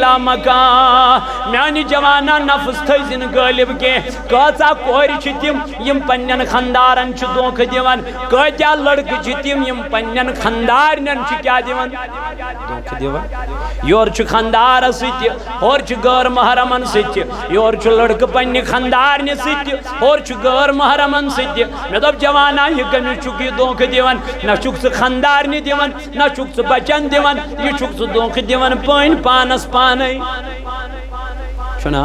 لامکان۔ میانی جوانا نفس تھے زن غالب کے کہتا کوری چھتیم یم پنین خاندارن چھ دونکھ دیوان، کہتا لڑک چھتیم یم پنین خاندارن چھ کیا دیوان دونکھ دیوان۔ یور چھ خاندار سیتی اور چھ غیر محرمن سیتی، یور چھ لڑک پنی خاندارن سیتی اور چھ غیر محرمن سیتی۔ میں دب جوانا یہ کمی چکی دونکھ دیوان، نہ چکس خاندارن دیوان، نہ چکس بچن دیوان، یہ چکس دونکھ دیوان پین پانس پانے۔ چھنا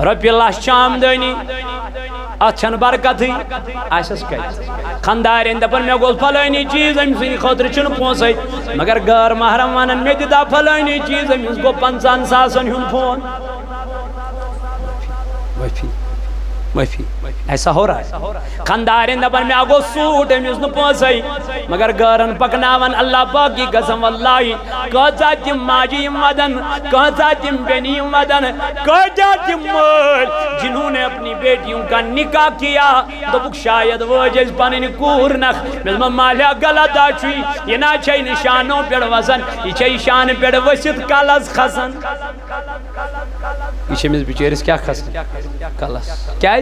رب اللہ شام دینی اچھن برکت ہی آسس کہت خاندارین دپن میں گوز پھلانی چیز ہم سنی خطر چن پونسے، مگر غیر محرم ونن میں دیتا پھلانی چیز ہم اس کو 50 ساسن ہن فون۔ معافی ایسا ہو رہا ہے۔ خاندارین دپن میں آگو سوٹ ہم اس نے پونسے، مگر غیرن پکناون اللہ پاک کی قسم واللہ کہتا تم ماجی ودن، کہتا تم بینی ودن، کہتا تم مول جنہوں نے اپنی بیٹیوں کا نکاح کیا دبک شاید وہ جس پانین کورنخ ملما مالیا غلط آچوئی، یہ نا چھئی نشانوں پیڑ وزن، یہ چھئی شان پیڑ وسط کالز خسن۔ یہ چھئی مز بچیرس کیا خسن کالز کیا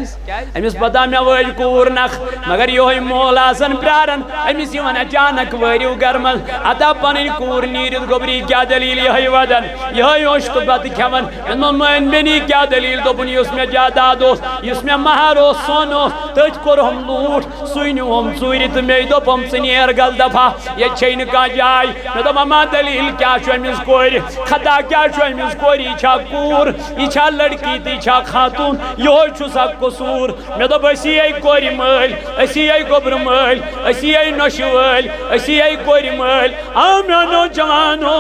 امس پتا میں وج کورنخ، مگر یہ مول آسن پیارن امس یون اچانک وریو گرمل اتا پنن کور نیرت گوبری کیا دلیل یہ ودن، یہ اوشت بت کھون مین بینی کیا دلیل دوپن یس میں جائیداد اس میں مہر سون تت کور ہم لوٹ سوئی نیو ہم ژوٗرِ تہٕ مے دوٚپ ہم ژٕ نیر گل دفعہ یہ چھے نہٕ کانٛہہ جاے۔ مےٚ دوٚپ اما دلیل کیا چھُ أمِس کورِ، خطا کیا چھُ أمِس کورِ، یہِ چھا کوٗر، یہِ چھا لڑکی تہٕ یہِ چھا خاتون، یہوے چھُ سا قصوٗر۔ مےٚ دوٚپ أسی یے کورِ مٲلۍ، أسی یے گوٚبرٕ مٲلۍ، أسی یے نۄشہِ وٲلۍ، أسی یے کورِ مٲلۍ۔ آ میانو جوانو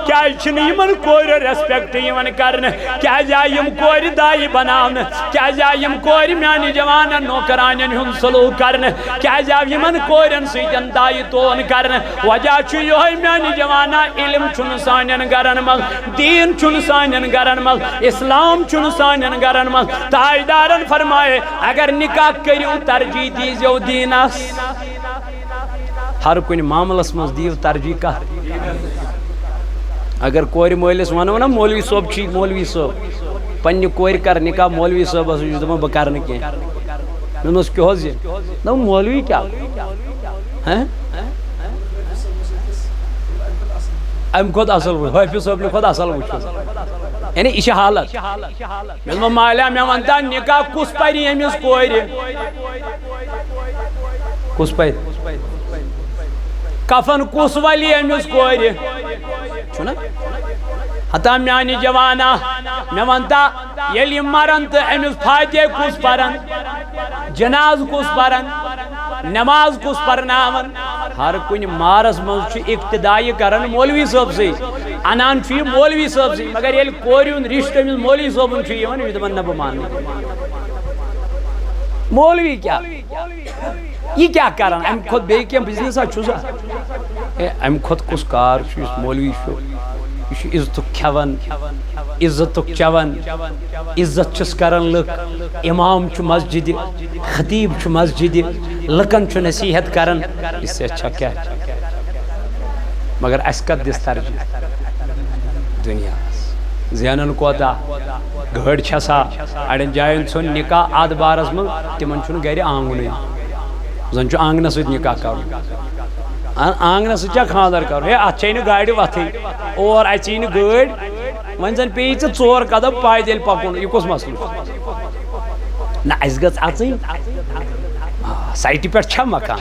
کیازِ چھِنہٕ یِمن کورِ ریسپیکٹ یِوان کرنہٕ، کیازِ آیہِ یِم کورِ دایہِ بناونہٕ، کیازِ آیہِ یِم کورِ میانہِ جوانن نوکرانین ہُنٛد سلوک کرنہٕ، کیازِ آو یِمن کورٮ۪ن سۭتۍ دایہِ تون کرنہٕ؟ وجہ چھُ یِہوے میانہِ جوانا علم چھُنہٕ سانٮ۪ن گرن منٛز، دیٖن چھُنہٕ سانٮ۪ن گرن منٛز، اسلام چھُنہٕ سانٮ۪ن گرن منٛز۔ تاجدارن فرمائے اگر نکاح کریو ترجیح دیزیو دینس، ہر کن معاملس مز دیو ترجیح کا۔ اگر کور مولس ونو نا مولوی صوب چھی مولوی صوب پنہ کور کر نکاح مولوی صوب دپان بہ کر نہ کینٛہہ، مےٚ دوٚپمس کیٛاہ حظ یہِ دوٚپ مولوی کیا امہ کھۄتہٕ اصل وٕچھ حٲفظ صٲبنہِ کھۄتہٕ اصل وٕچھ، یعنی یہ حالت۔ مےٚ دوٚپ مالیہ مےٚ ون تا نکاح کُس پرِ أمِس کورِ، کُس پرِ کفن کُس ولی أمِس کورِ، چھُنا ہتا میانی جوانا میں ونتا یلی مرن تو امس فاتح کس پرن جناز کس پرن نماز کس پرناون ہر کن مارس مز اقتدائی کرن مولوی صاحب سے انان مولوی صاحب سے مگر یل کوریون رشتہ امس مولوی صاحب یہ دپان نہ بہ ماننے مولوی کیا یہ کیا کران ام خود بے کیا بزنس چھسا ام خود کس کار مولوی یہ عزت کھیون عزت چون عزت چس کرن لک امام چھ مسجد خطیب چھ مسجد لکن چھ نصیحت کرن اس سے اچھا کیا ہے مگر اس کت دس ترجیح دنیا زینن کوتا گھڑ چھسا اڑن جائن ژھن نکاح اد بارس من تمن چھن گھر آنگن زن چھ آنگن سۭتۍ نکاح کرن آنگن سۭتۍ خاندر کرن ہے اتھ چھے گاڑی وتھٕے اور اچی نہٕ گٲڑۍ وۄنۍ زن پیٚیی ژےٚ ژور قدم پایدٔلۍ پکُن یہ کُس مسلہٕ چھُ نہ اَسہِ گٔژھ اژٕنۍ سایٹہِ پٮ۪ٹھ چھا مکان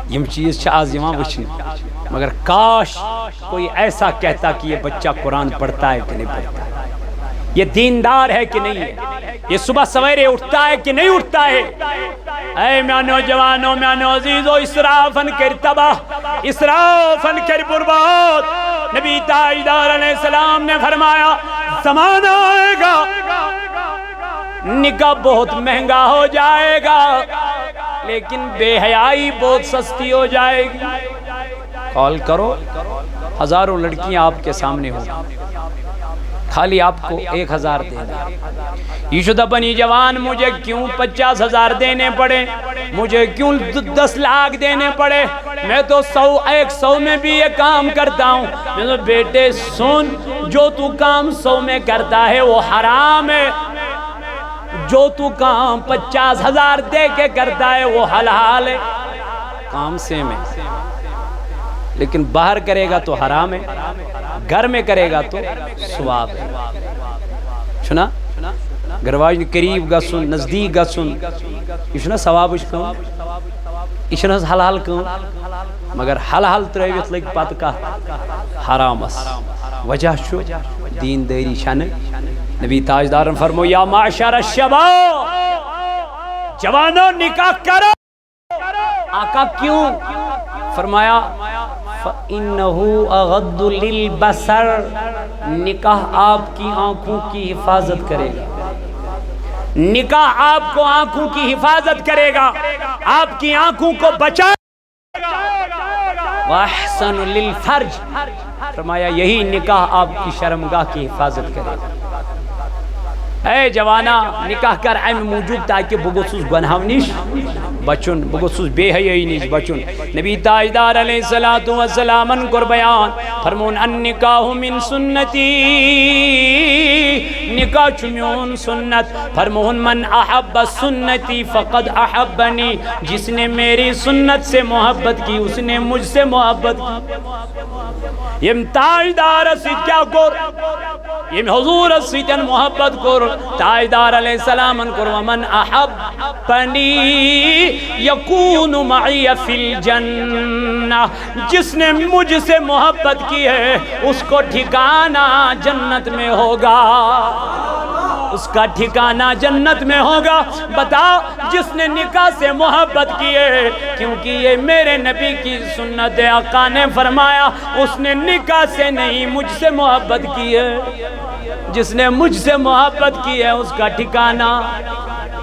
یم چیز چھِ آز یِوان وٕچھنہٕ مگر کاش کوئی ایسا کہتا کہ یہ بچہ قرآن پڑھتا ہے کہ نہیں پڑھتا ہے یہ دیندار ہے کہ نہیں ہے یہ صبح سویرے اٹھتا ہے کہ نہیں اٹھتا ہے اے میانو جوانو میانو عزیزو اسرافن کر تباہ اسرافن کر برباد نبی تاجدار علیہ السلام نے فرمایا زمانہ آئے گا نکاح بہت مہنگا ہو جائے گا لیکن بے حیائی بہت سستی ہو جائے گی کال کرو ہزاروں لڑکیاں آپ کے سامنے ہوں خالی آپ کو 1000 دینا یہ شدہ بنی جوان مجھے کیوں 50,000 دینے پڑے مجھے کیوں 10 لاکھ دینے پڑے میں تو 100 میں بھی یہ کام کرتا ہوں میں تو بیٹے سن جو تو کام 100 میں کرتا ہے وہ حرام ہے جو تو کام 50,000 دے کے کرتا ہے وہ حلال ہے کام سیم ہے لیکن باہر کرے گا تو حرام ہے گھر میں کرے گا تو ثواب ہے چھنا گرواج قریب گسن نزدیک گسن یہ چھنا ثواب کم یہ چھنا حلال کم مگر حلال ترویت لگ پتہ کا حرام اس وجہ چھو دین داری چھن نبی تاجدارن فرمو یا معشر الشباب جوانوں نکاح کرو آقا کیوں فرمایا فَإِنَّهُ أَغَضُّ لِلْبَصَرِ نکاح آپ کی آنکھوں کی حفاظت کرے گا نکاح آپ کو آنکھوں کی حفاظت کرے گا آپ کی آنکھوں کو بچائے گا وَأَحْسَنُ لِلْفَرْجِ فرمایا یہی نکاح آپ کی شرمگاہ کی حفاظت کرے گا اے جوانا نکاح کر ایم موجود تاکہ بگوسوس گناہ نش بچن بگوسوس بے حیائی نش بچن نبی تاجدار علیہ السلام کر بیان فرمون النکاح من سنتی نکاح چمیون سنت فرمون من احب سنتی فقد احبنی جس نے میری سنت سے محبت کی اس نے مجھ سے محبت کی یم تاجدار سید کیا کر یم حضور سیدن محبت کر تاجدار علیہ السلام کر ومن احبنی یکون معی فی الجنہ جس نے مجھ سے محبت کی ہے اس کو ٹھکانہ جنت میں ہوگا اس کا ٹھکانہ جنت میں ہوگا بتا جس نے نکاح سے محبت کی ہے کیونکہ یہ میرے نبی کی سنت ہے آقا نے فرمایا اس نے نکاح سے نہیں مجھ سے محبت کی ہے جس نے مجھ سے محبت کی ہے اس کا ٹھکانہ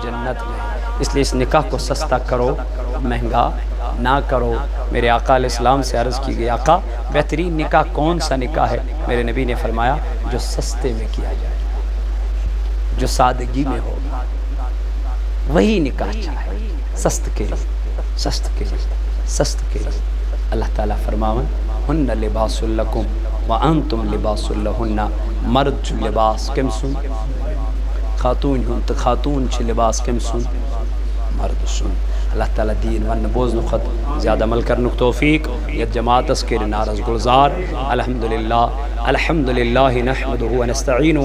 جنت میں اس لیے اس نکاح کو سستا کرو مہنگا نہ کرو میرے آقا علیہ السلام سے عرض کی گئی آقا بہترین نکاح کون سا نکاح ہے میرے نبی نے فرمایا جو سستے میں کیا جائے جو سادگی میں ہوگا وہی نکاح چاہے سست کے لیے اللہ تعالیٰ فرماون ہن لباس لکم وانتم لباس لہن مرد چھ لباس کم سن خاتون ہن تو خاتون چھ لباس کم سن مرد سن اللہ تعالیٰ دین ون بوزن خط زیادہ عمل کرنک توفیق یت جماعت اس کے نارز گلزار الحمدللہ نحمدہ ونستعین